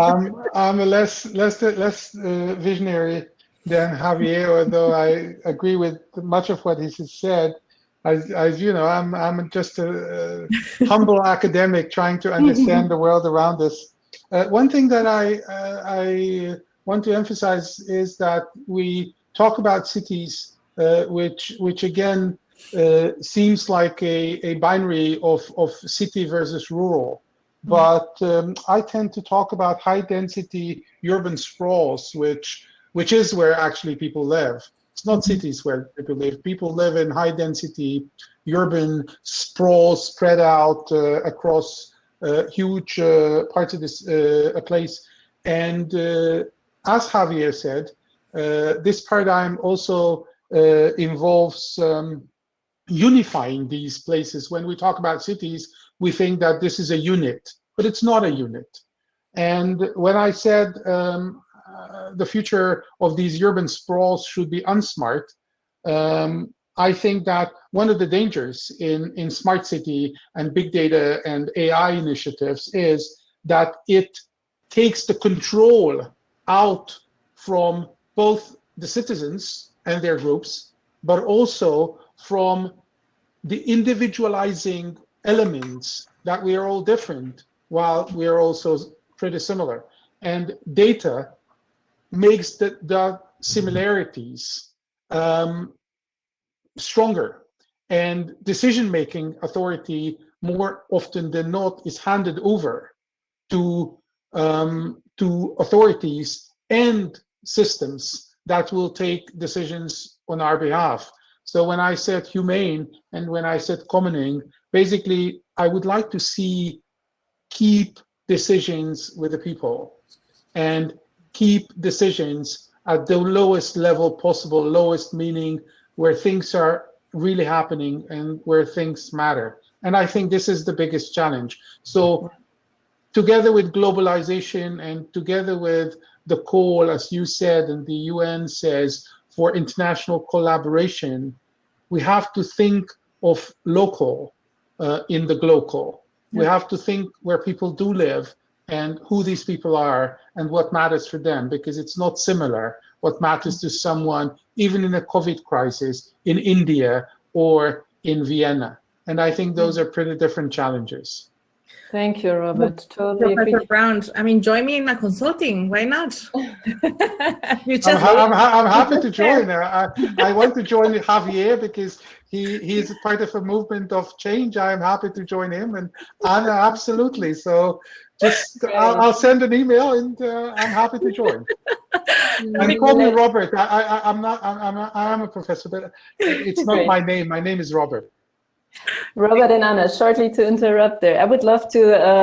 I'm a less visionary than Javier, although I agree with much of what he has said. As you know, I'm just a humble academic trying to understand the world around us. One thing that I want to emphasize is that we talk about cities, which again seems like a binary of city versus rural. But I tend to talk about high-density urban sprawls, which is where actually people live. It's not cities where people live. People live in high-density urban sprawls spread out across huge parts of this place. And as Javier said, this paradigm also involves unifying these places. When we talk about cities, we think that this is a unit, but it's not a unit. And when I said the future of these urban sprawls should be unsmart, I think that one of the dangers in smart city and big data and AI initiatives is that it takes the control out from both the citizens and their groups, but also from the individualizing elements that we are all different while we are also pretty similar. And data makes the similarities stronger. and decision-making authority more often than not is handed over to authorities and systems that will take decisions on our behalf. So when I said humane and when I said commoning, basically I would like to see keep decisions with the people and keep decisions at the lowest level possible, lowest meaning where things are really happening and where things matter. And I think this is the biggest challenge. So together with globalization and together with the call, as you said, and the UN says, for international collaboration, we have to think of local in the global. We have to think where people do live and who these people are and what matters for them, because it's not similar what matters to someone, even in a COVID crisis, in India or in Vienna. And I think those are pretty different challenges. Thank you, Robert. Totally agree. Professor Brown, I mean, join me in a consulting. Why not? I'm happy to join. I want to join Javier because he's part of a movement of change. I am happy to join him, and Anna, absolutely. So just I'll send an email, and I'm happy to join. And call me Robert. I am a professor, but it's not my name. My name is Robert. Robert and Anna, shortly to interrupt there, I would love to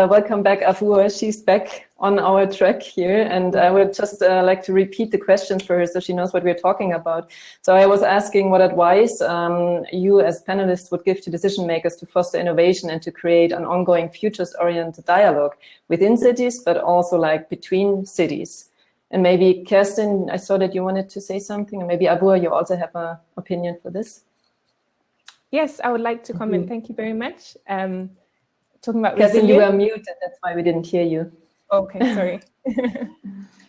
welcome back Afua. She's back on our track here, and I would just like to repeat the question for her so she knows what we're talking about. So I was asking what advice you as panelists would give to decision makers to foster innovation and to create an ongoing futures-oriented dialogue within cities, but also like between cities. And maybe Kerstin, I saw that you wanted to say something, and maybe Afua, you also have an opinion for this. Yes, I would like to comment. Thank you very much. Talking about Kerstin, you were muted, that's why we didn't hear you. Okay, sorry.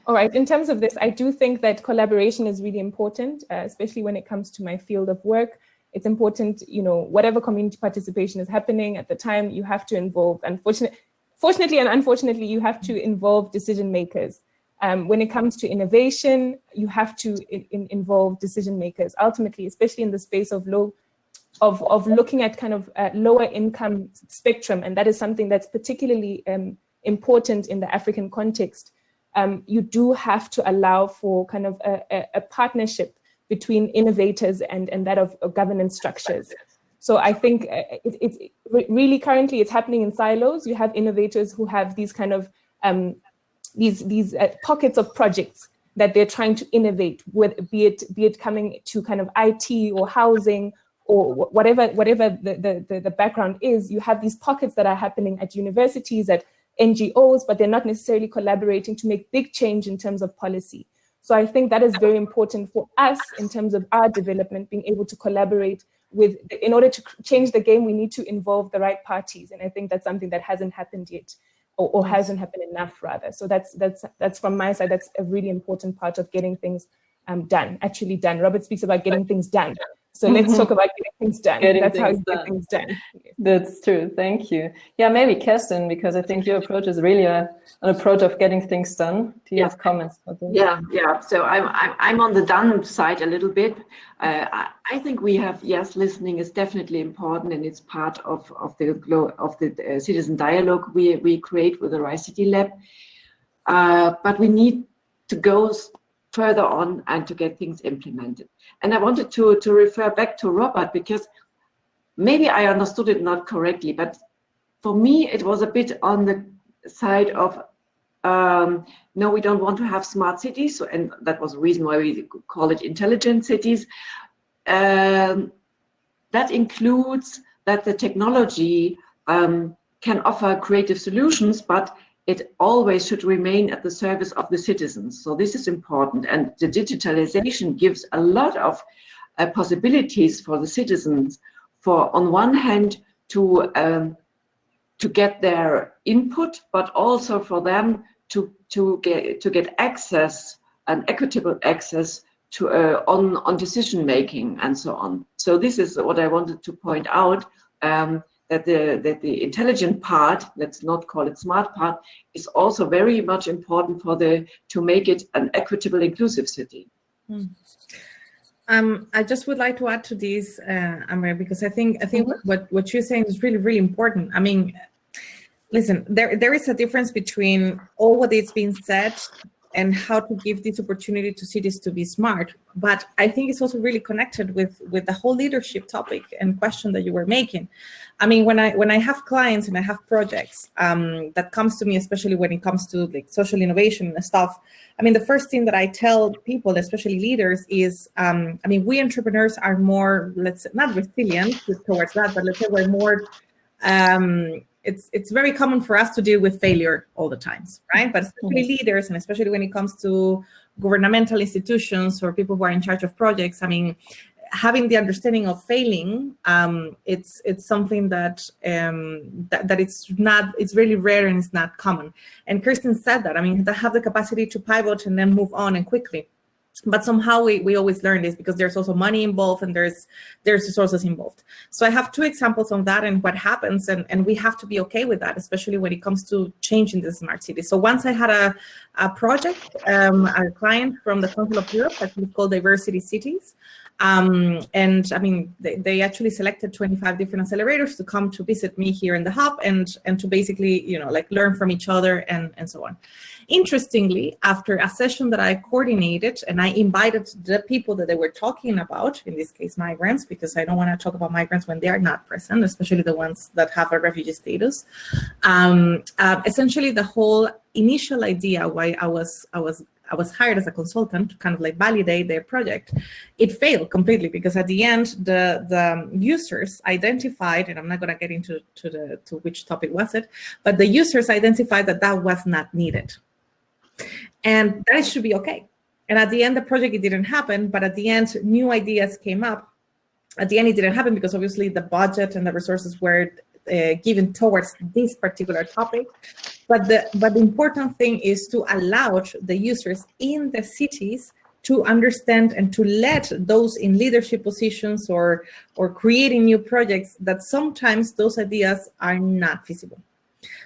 All right, in terms of this, I do think that collaboration is really important, especially when it comes to my field of work. It's important, you know, whatever community participation is happening at the time, you have to involve, fortunately and unfortunately, you have to involve decision makers. When it comes to innovation, you have to involve decision makers, ultimately, especially in the space of looking at kind of lower income spectrum, and that is something that's particularly important in the African context. You do have to allow for kind of a partnership between innovators and that of governance structures. So I think it's really currently it's happening in silos. You have innovators who have these kind of these pockets of projects that they're trying to innovate with, be it coming to kind of IT or housing, or whatever the background is. You have these pockets that are happening at universities, at NGOs, but they're not necessarily collaborating to make big change in terms of policy. So I think that is very important for us in terms of our development, being able to collaborate with, in order to change the game, we need to involve the right parties. And I think that's something that hasn't happened yet, or hasn't happened enough rather. So that's from my side, that's a really important part of getting things actually done. Robert speaks about getting things done. So let's talk about getting things done. That's how you get things done. That's true. Thank you. Yeah, maybe Kerstin, because I think your approach is really an approach of getting things done. Do you have comments for this? Yeah. So I'm on the done side a little bit. I think we have, yes, listening is definitely important, and it's part of the citizen dialogue we create with the RICT Lab. But we need to go further on and to get things implemented. And I wanted to refer back to Robert, because maybe I understood it not correctly, but for me it was a bit on the side of no, we don't want to have smart cities, and that was the reason why we call it intelligent cities. That includes that the technology can offer creative solutions, but it always should remain at the service of the citizens. So this is important. And the digitalization gives a lot of possibilities for the citizens, for on one hand to get their input, but also for them to get access, and equitable access to on decision making and so on. So this is what I wanted to point out. That the intelligent part, let's not call it smart part, is also very much important to make it an equitable, inclusive city. I just would like to add to this, Amber, because I think what you're saying is really, really important. I mean, listen, there is a difference between all what is being said and how to give this opportunity to cities to be smart. But I think it's also really connected with the whole leadership topic and question that you were making. I mean, when I have clients and I have projects that comes to me, especially when it comes to like social innovation and stuff, I mean, the first thing that I tell people, especially leaders, is, I mean, we entrepreneurs are more, let's say, not resilient towards that, but let's say we're more, it's very common for us to deal with failure all the times, right? But especially leaders, and especially when it comes to governmental institutions or people who are in charge of projects, I mean, having the understanding of failing, it's something that it's really rare and it's not common. And Kirsten said that, I mean, they have the capacity to pivot and then move on and quickly. But somehow we always learn this because there's also money involved and there's resources involved. So I have two examples on that and what happens, and we have to be okay with that, especially when it comes to changing the smart city. So once I had a project, a client from the Council of Europe that we call Diversity Cities. And I mean, they actually selected 25 different accelerators to come to visit me here in the hub and to basically, you know, like learn from each other and so on. Interestingly, after a session that I coordinated and I invited the people that they were talking about, in this case, migrants, because I don't want to talk about migrants when they are not present, especially the ones that have a refugee status. Essentially, the whole initial idea why I was hired as a consultant to kind of like validate their project, it failed completely because at the end, the users identified, and I'm not going to get into which topic was it, but the users identified that was not needed. And that should be okay. And at the end, the project, it didn't happen, but at the end, new ideas came up. At the end, it didn't happen because obviously the budget and the resources were given towards this particular topic. But the important thing is to allow the users in the cities to understand and to let those in leadership positions or creating new projects that sometimes those ideas are not feasible.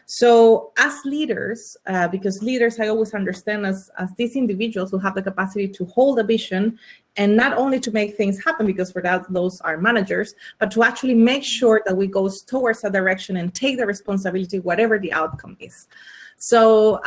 So as leaders, because leaders I always understand as these individuals who have the capacity to hold a vision and not only to make things happen, because for that, those are managers, but to actually make sure that we go towards a direction and take the responsibility, whatever the outcome is. So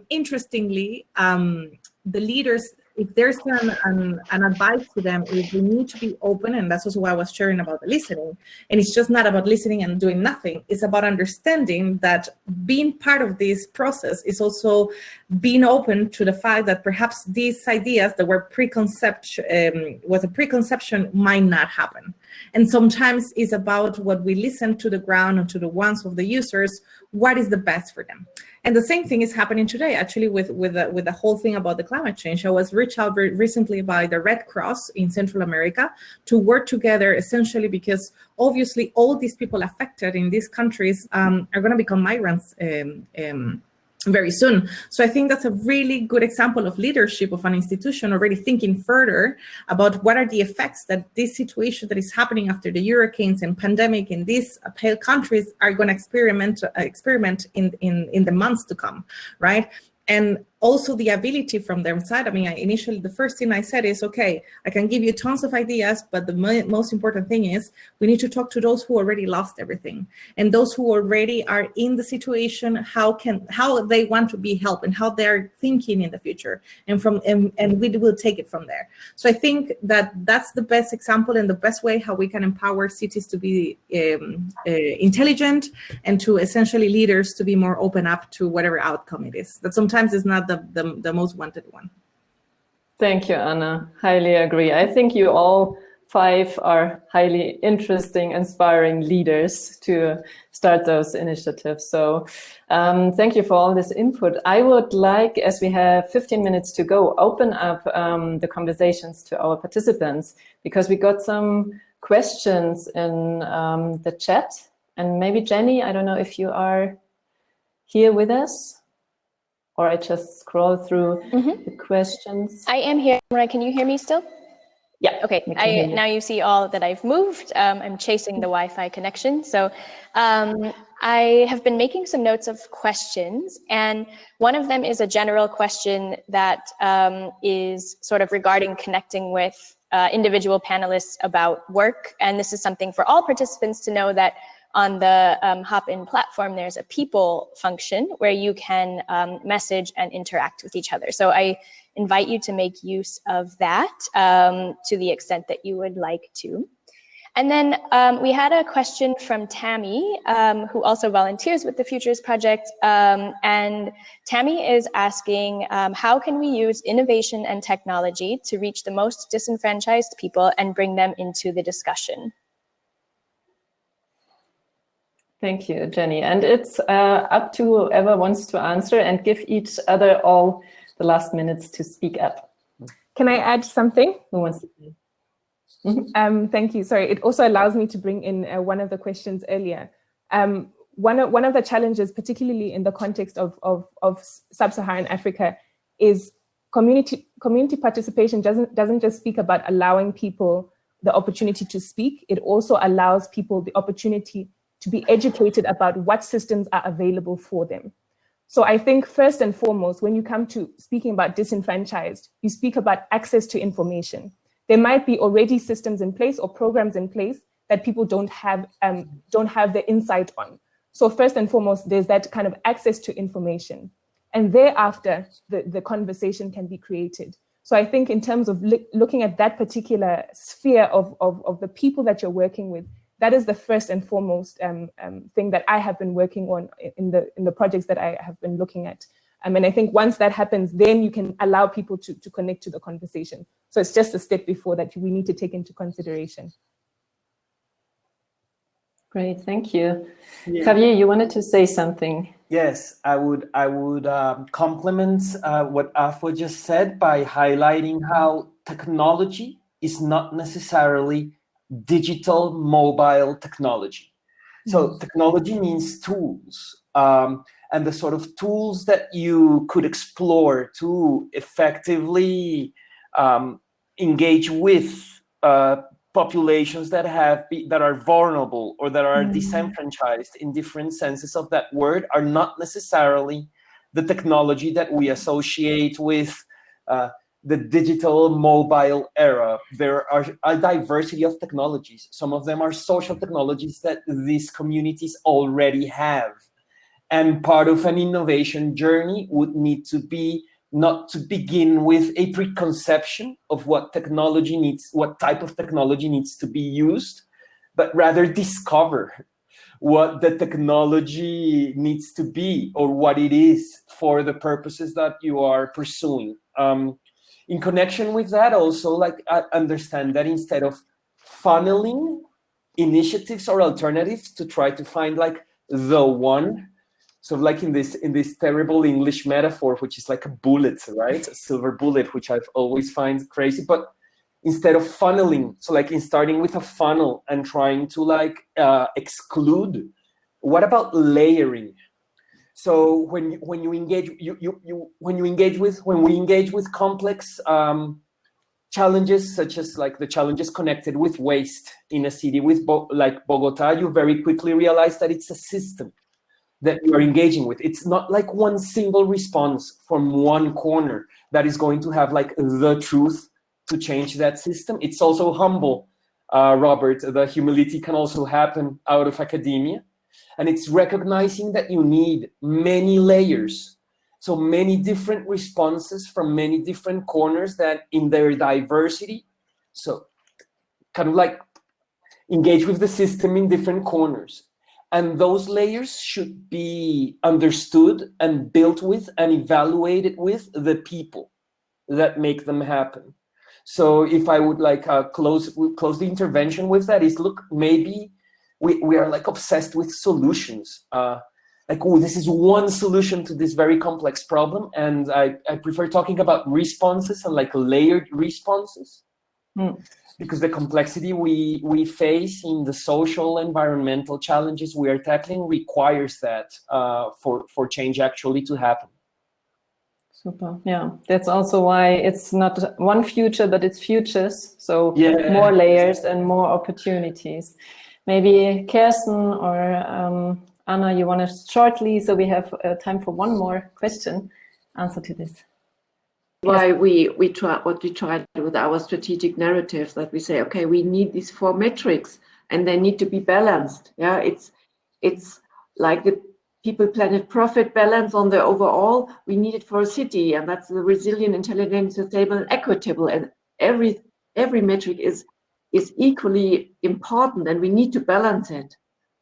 interestingly, the leaders, if there's an advice to them, is we need to be open, and that's also why I was sharing about the listening. And it's just not about listening and doing nothing. It's about understanding that being part of this process is also being open to the fact that perhaps these ideas that were preconception might not happen. And sometimes it's about what we listen to the ground and to the wants of the users, what is the best for them. And the same thing is happening today, actually, with the whole thing about the climate change. I was reached out recently by the Red Cross in Central America to work together, essentially because obviously all these people affected in these countries are going to become migrants very soon. So I think that's a really good example of leadership of an institution already thinking further about what are the effects that this situation that is happening after the hurricanes and pandemic in these countries are going to experiment in the months to come, right? And also the ability from their side. I mean, initially, the first thing I said is, okay, I can give you tons of ideas, but the most important thing is we need to talk to those who already lost everything and those who already are in the situation, how they want to be helped and how they're thinking in the future, and we will take it from there. So I think that's the best example and the best way how we can empower cities to be intelligent and to essentially leaders to be more open up to whatever outcome it is. That sometimes is not the most wanted one. Thank you, Anna. Highly agree. I think you all 5 are highly interesting, inspiring leaders to start those initiatives. So thank you for all this input. I would like, as we have 15 minutes to go, open up the conversations to our participants, because we got some questions in the chat. And maybe Jenny, I don't know if you are here with us, or I just scroll through the questions. I am here. Can you hear me still? Yeah. Okay. Now you see all that I've moved. I'm chasing the Wi-Fi connection. So I have been making some notes of questions, and one of them is a general question that is sort of regarding connecting with individual panelists about work. And this is something for all participants to know, that on the Hopin platform, there's a people function where you can message and interact with each other. So I invite you to make use of that to the extent that you would like to. And then we had a question from Tammy, who also volunteers with the Futures Project. And Tammy is asking, how can we use innovation and technology to reach the most disenfranchised people and bring them into the discussion? Thank you, Jenny. And it's up to whoever wants to answer, and give each other all the last minutes to speak up. Can I add something? Who wants to say? Thank you. Sorry, it also allows me to bring in one of the questions earlier. One of the challenges, particularly in the context of sub-Saharan Africa, is community participation doesn't just speak about allowing people the opportunity to speak. It also allows people the opportunity to be educated about what systems are available for them. So I think first and foremost, when you come to speaking about disenfranchised, you speak about access to information. There might be already systems in place or programs in place that people don't have the insight on. So first and foremost, there's that kind of access to information. And thereafter, the conversation can be created. So I think in terms of looking at that particular sphere of the people that you're working with, that is the first and foremost thing that I have been working on in the projects that I have been looking at. And I think once that happens, then you can allow people to connect to the conversation. So it's just a step before that we need to take into consideration. Great, thank you. Yeah. Javier, you wanted to say something. Yes, I would complement what Afua just said by highlighting how technology is not necessarily digital mobile technology. So technology means tools, and the sort of tools that you could explore to effectively engage with populations that are vulnerable or that are disenfranchised in different senses of that word are not necessarily the technology that we associate with the digital mobile era. There are a diversity of technologies. Some of them are social technologies that these communities already have. And part of an innovation journey would need to be not to begin with a preconception of what technology needs, what type of technology needs to be used, but rather discover what the technology needs to be or what it is for the purposes that you are pursuing. In connection with that, also, like, understand that instead of funneling initiatives or alternatives to try to find like the one, so like in this terrible English metaphor, which is like a bullet, right? A silver bullet, which I've always find crazy. But instead of funneling, so like in starting with a funnel and trying to like exclude, what about layering? So when we engage with complex challenges, such as like the challenges connected with waste in a city like Bogota, you very quickly realize that it's a system that you are engaging with. It's not like one single response from one corner that is going to have like the truth to change that system. It's also humble, Robert. The humility can also happen out of academia. And it's recognizing that you need many layers. So many different responses from many different corners that in their diversity, so kind of like engage with the system in different corners. And those layers should be understood and built with and evaluated with the people that make them happen. So if I would like close the intervention with that is, look, maybe we are like obsessed with solutions. Like, oh, this is one solution to this very complex problem. And I prefer talking about responses and like layered responses. Because the complexity we face in the social, environmental challenges we are tackling requires that for change actually to happen. Super. Yeah, that's also why it's not one future, but it's futures. So more layers and more opportunities. Maybe Kirsten or Anna, you want to shortly, so we have time for one more question, answer to this. why we try what we try with our strategic narratives, that we say, okay, we need these 4 metrics and they need to be balanced. Yeah, it's like the people, planet, profit balance on the overall. We need it for a city, and that's the resilient, intelligent, sustainable, and equitable. And every metric is equally important, and we need to balance it.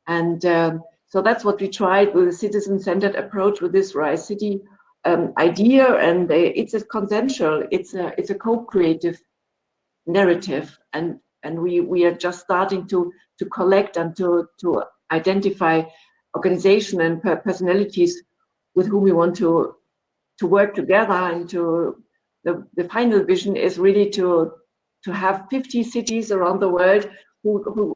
And so that's what we tried with a citizen-centered approach with this RISE City idea, and it's a consensual, it's a co-creative narrative, and we are just starting to collect and to identify organization and personalities with whom we want to work together. And to the final vision is really to have 50 cities around the world who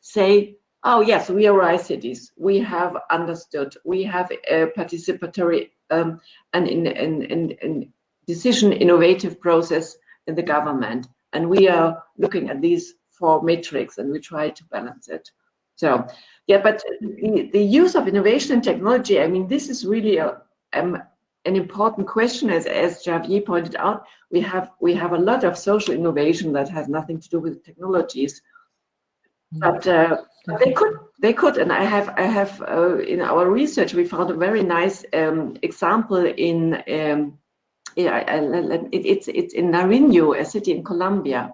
say, oh yes, we are RISE cities. We have understood. We have a participatory and in decision innovative process in the government, and we are looking at these 4 metrics, and we try to balance it. So yeah, but the use of innovation and technology, I mean, this is really an important question. As Javier pointed out, we have a lot of social innovation that has nothing to do with technologies. But they could, and I have in our research we found a very nice example in it's in Nariño, a city in Colombia,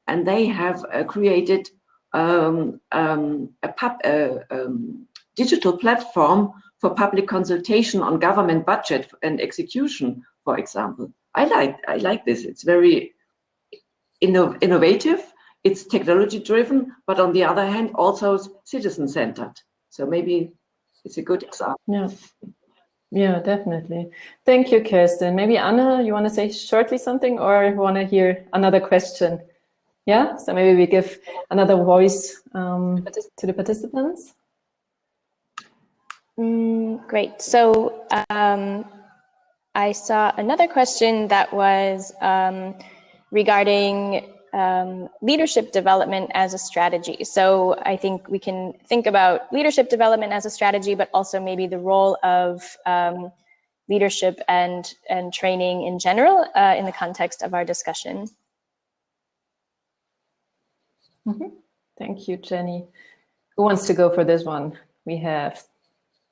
and they have created a digital platform for public consultation on government budget and execution, for example. I like this. It's very innovative. It's technology driven, but on the other hand, also citizen centered. So maybe it's a good example. Yeah, definitely. Thank you, Kirsten. Maybe Anna, you want to say shortly something, or you want to hear another question? Yeah, so maybe we give another voice to the participants. Great. So I saw another question that was regarding leadership development as a strategy. So I think we can think about leadership development as a strategy, but also maybe the role of leadership and training in general in the context of our discussion. Thank you, Jenny. Who wants to go for this one? We have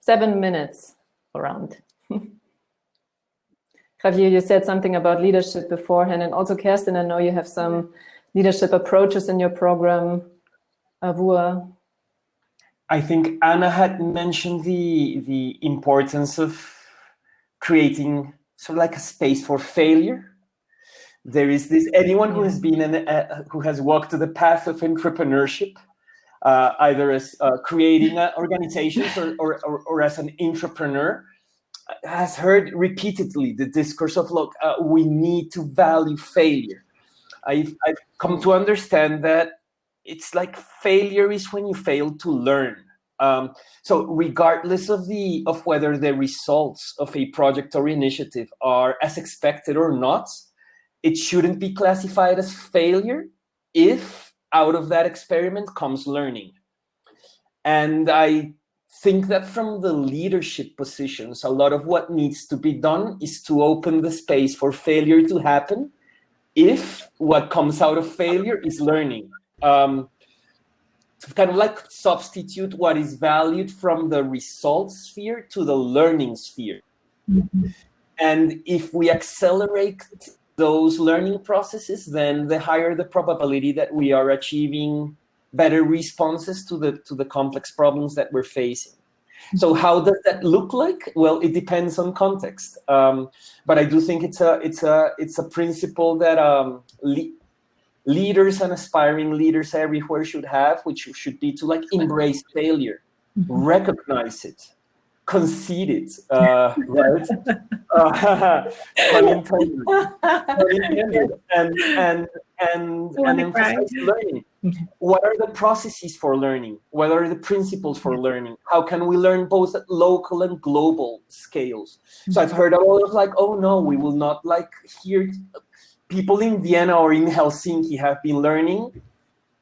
7 minutes around. Javier, you said something about leadership beforehand, and also Kirsten, I know you have some leadership approaches in your program. Avua. I think Anna had mentioned the importance of creating sort of like a space for failure. There is this, anyone who has been who has walked the path of entrepreneurship, either as creating organizations or as an entrepreneur, has heard repeatedly the discourse of, look, we need to value failure. I've come to understand that it's like failure is when you fail to learn. So regardless of whether the results of a project or initiative are as expected or not, it shouldn't be classified as failure if out of that experiment comes learning. And I think that from the leadership positions, a lot of what needs to be done is to open the space for failure to happen if what comes out of failure is learning. To kind of like substitute what is valued from the results sphere to the learning sphere. Mm-hmm. And if we accelerate those learning processes, then the higher the probability that we are achieving better responses to the complex problems that we're facing. So how does that look like? Well, it depends on context. But I do think it's a principle that leaders and aspiring leaders everywhere should have, which should be to like embrace failure, recognize it, concede it, right? And emphasize learning. What are the processes for learning? What are the principles for learning? How can we learn both at local and global scales? So I've heard a lot of like, oh no, we will not like hear people in Vienna or in Helsinki have been learning,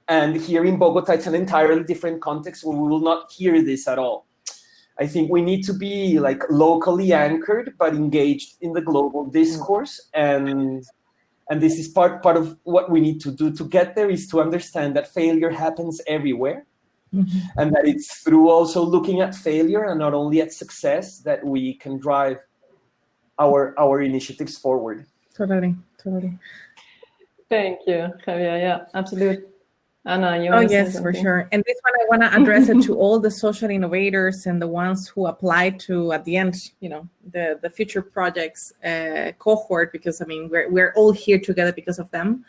and here in Bogota, it's an entirely different context where we will not hear this at all. I think we need to be like locally anchored, but engaged in the global discourse. And this is part of what we need to do to get there, is to understand that failure happens everywhere. And that it's through also looking at failure and not only at success that we can drive our initiatives forward. Totally. Thank you, Javier. Yeah, absolutely. Anna, you Oh, want to say yes, for something? sure. And this one, I want to address it to all the social innovators and the ones who apply to, at the end, the future projects cohort, because I mean, we're all here together because of them.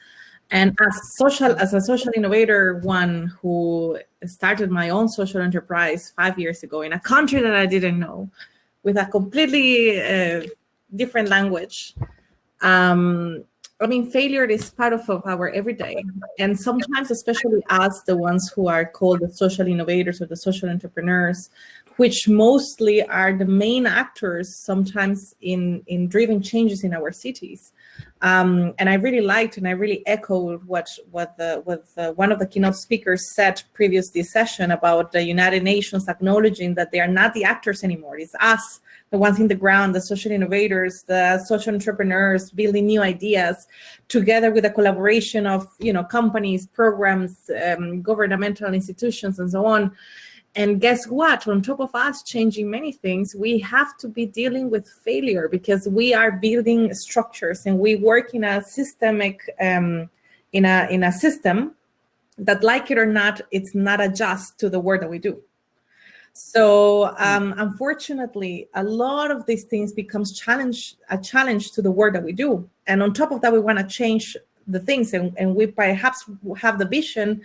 And as a social innovator, one who started my own social enterprise 5 years ago in a country that I didn't know, with a completely different language. I mean, failure is part of our everyday. And sometimes, especially us, the ones who are called the social innovators or the social entrepreneurs, which mostly are the main actors sometimes in driving changes in our cities. And I really liked and I really echoed what one of the keynote speakers said previous this session about the United Nations acknowledging that they are not the actors anymore. It's us, the ones in the ground, the social innovators, the social entrepreneurs, building new ideas, together with a collaboration of companies, programs, governmental institutions, and so on. And guess what? On top of us changing many things, we have to be dealing with failure, because we are building structures and we work in a systemic, in a system that, like it or not, it's not adjust to the work that we do. So unfortunately, a lot of these things becomes a challenge to the work that we do. And on top of that, we want to change the things, and we perhaps have the vision,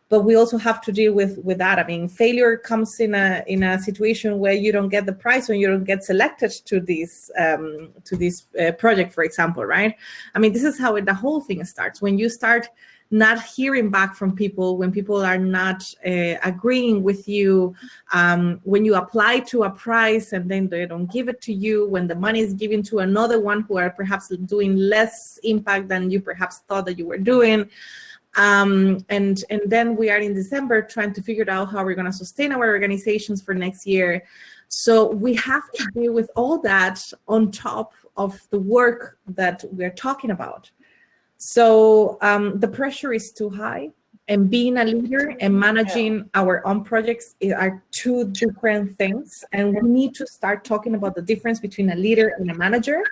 but we also have to deal with that. I mean, failure comes in a situation where you don't get the prize or you don't get selected to this project, for example, right? I mean, this is how the whole thing starts. When you start not hearing back from people, when people are not agreeing with you, when you apply to a prize and then they don't give it to you, when the money is given to another one who are perhaps doing less impact than you perhaps thought that you were doing. And then we are in December trying to figure out how we're going to sustain our organizations for next year. So we have to deal with all that on top of the work that we're talking about. So the pressure is too high, and being a leader and managing our own projects are two different things. And we need to start talking about the difference between a leader and a manager.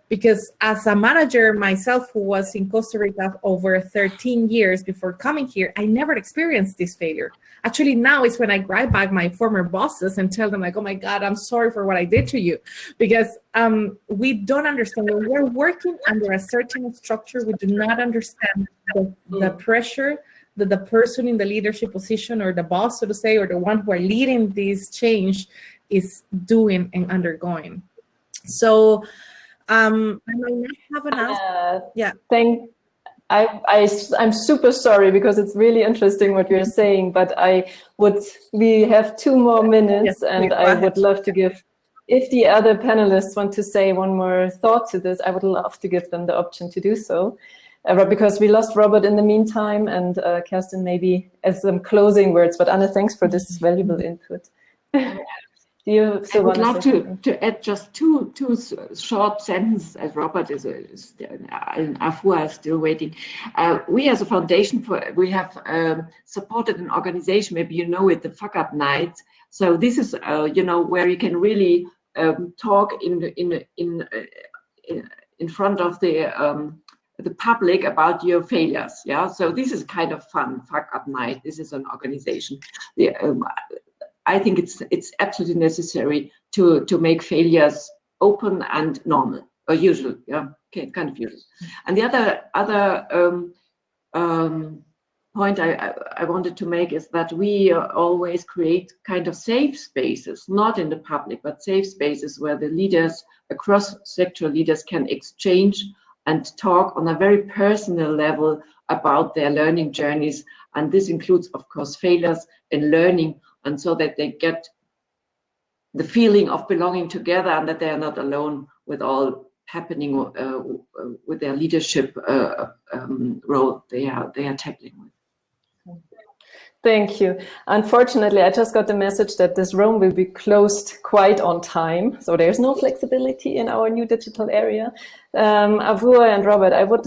Because as a manager myself, who was in Costa Rica over 13 years before coming here, I never experienced this failure. Actually, now it's when I grab back my former bosses and tell them like, oh my God, I'm sorry for what I did to you. Because we don't understand. When we're working under a certain structure, we do not understand the pressure that the person in the leadership position, or the boss, so to say, or the one who are leading this change is doing and undergoing. So I might not have an answer. Yeah. I'm super sorry, because it's really interesting what you're saying, but we have 2 more minutes, and I would love to give, if the other panelists want to say one more thought to this, I would love to give them the option to do so. Because we lost Robert in the meantime, and Kerstin maybe as some closing words, but Anna, thanks for this valuable input. I would love to add just two short sentences, as Robert is and Afua is still waiting. We as a foundation, we have supported an organization, maybe you know it, the Fuck Up Nights. So this is where you can really talk in front of the public about your failures. Yeah, so this is kind of fun. Fuck Up Night. This is an organization. I think it's absolutely necessary to make failures open and normal, or usual. Yeah, okay, kind of usual. And the other point I wanted to make is that we always create kind of safe spaces, not in the public, but safe spaces where the leaders, across sectoral leaders, can exchange and talk on a very personal level about their learning journeys. And this includes, of course, failures in learning, and so that they get the feeling of belonging together and that they are not alone with all happening with their leadership role they are tackling with. Thank you. Unfortunately, I just got the message that this room will be closed quite on time. So there's no flexibility in our new digital area. Avur and Robert, I would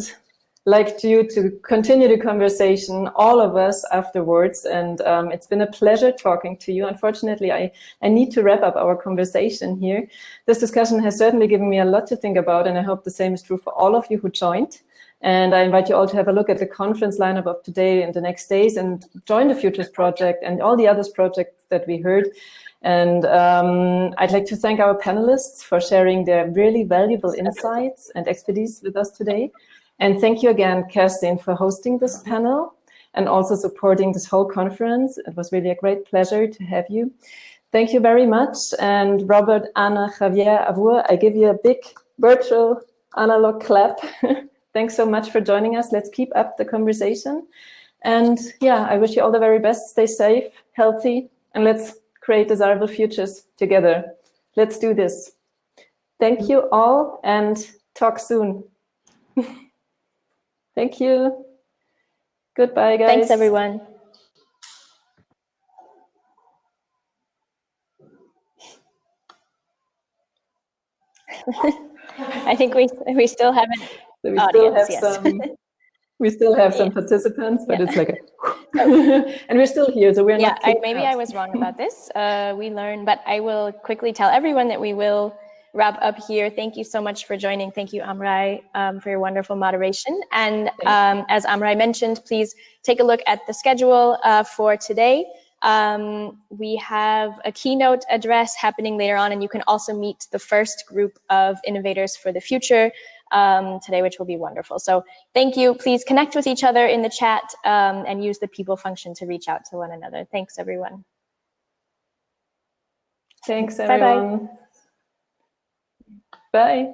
like you to continue the conversation, all of us afterwards. And it's been a pleasure talking to you. Unfortunately, I need to wrap up our conversation here. This discussion has certainly given me a lot to think about, and I hope the same is true for all of you who joined. And I invite you all to have a look at the conference lineup of today and the next days and join the Futures Project and all the other projects that we heard. And I'd like to thank our panelists for sharing their really valuable insights and expertise with us today. And thank you again, Kerstin, for hosting this panel and also supporting this whole conference. It was really a great pleasure to have you. Thank you very much. And Robert, Anna, Javier, Avur, I give you a big virtual analog clap. Thanks so much for joining us. Let's keep up the conversation. And yeah, I wish you all the very best. Stay safe, healthy, and let's create desirable futures together. Let's do this. Thank you all and talk soon. Thank you. Goodbye, guys. Thanks, everyone. I think we still haven't. So we audience, still have some. We still have some participants, but it's like and we're still here, so we're not. Maybe I was wrong about this. We learned, but I will quickly tell everyone that we will wrap up here. Thank you so much for joining. Thank you, Amrei, for your wonderful moderation. And as Amrei mentioned, please take a look at the schedule for today. We have a keynote address happening later on, and you can also meet the first group of innovators for the future today, which will be wonderful. So thank you. Please connect with each other in the chat and use the people function to reach out to one another. Thanks, everyone. Thanks, everyone. Bye-bye. Bye.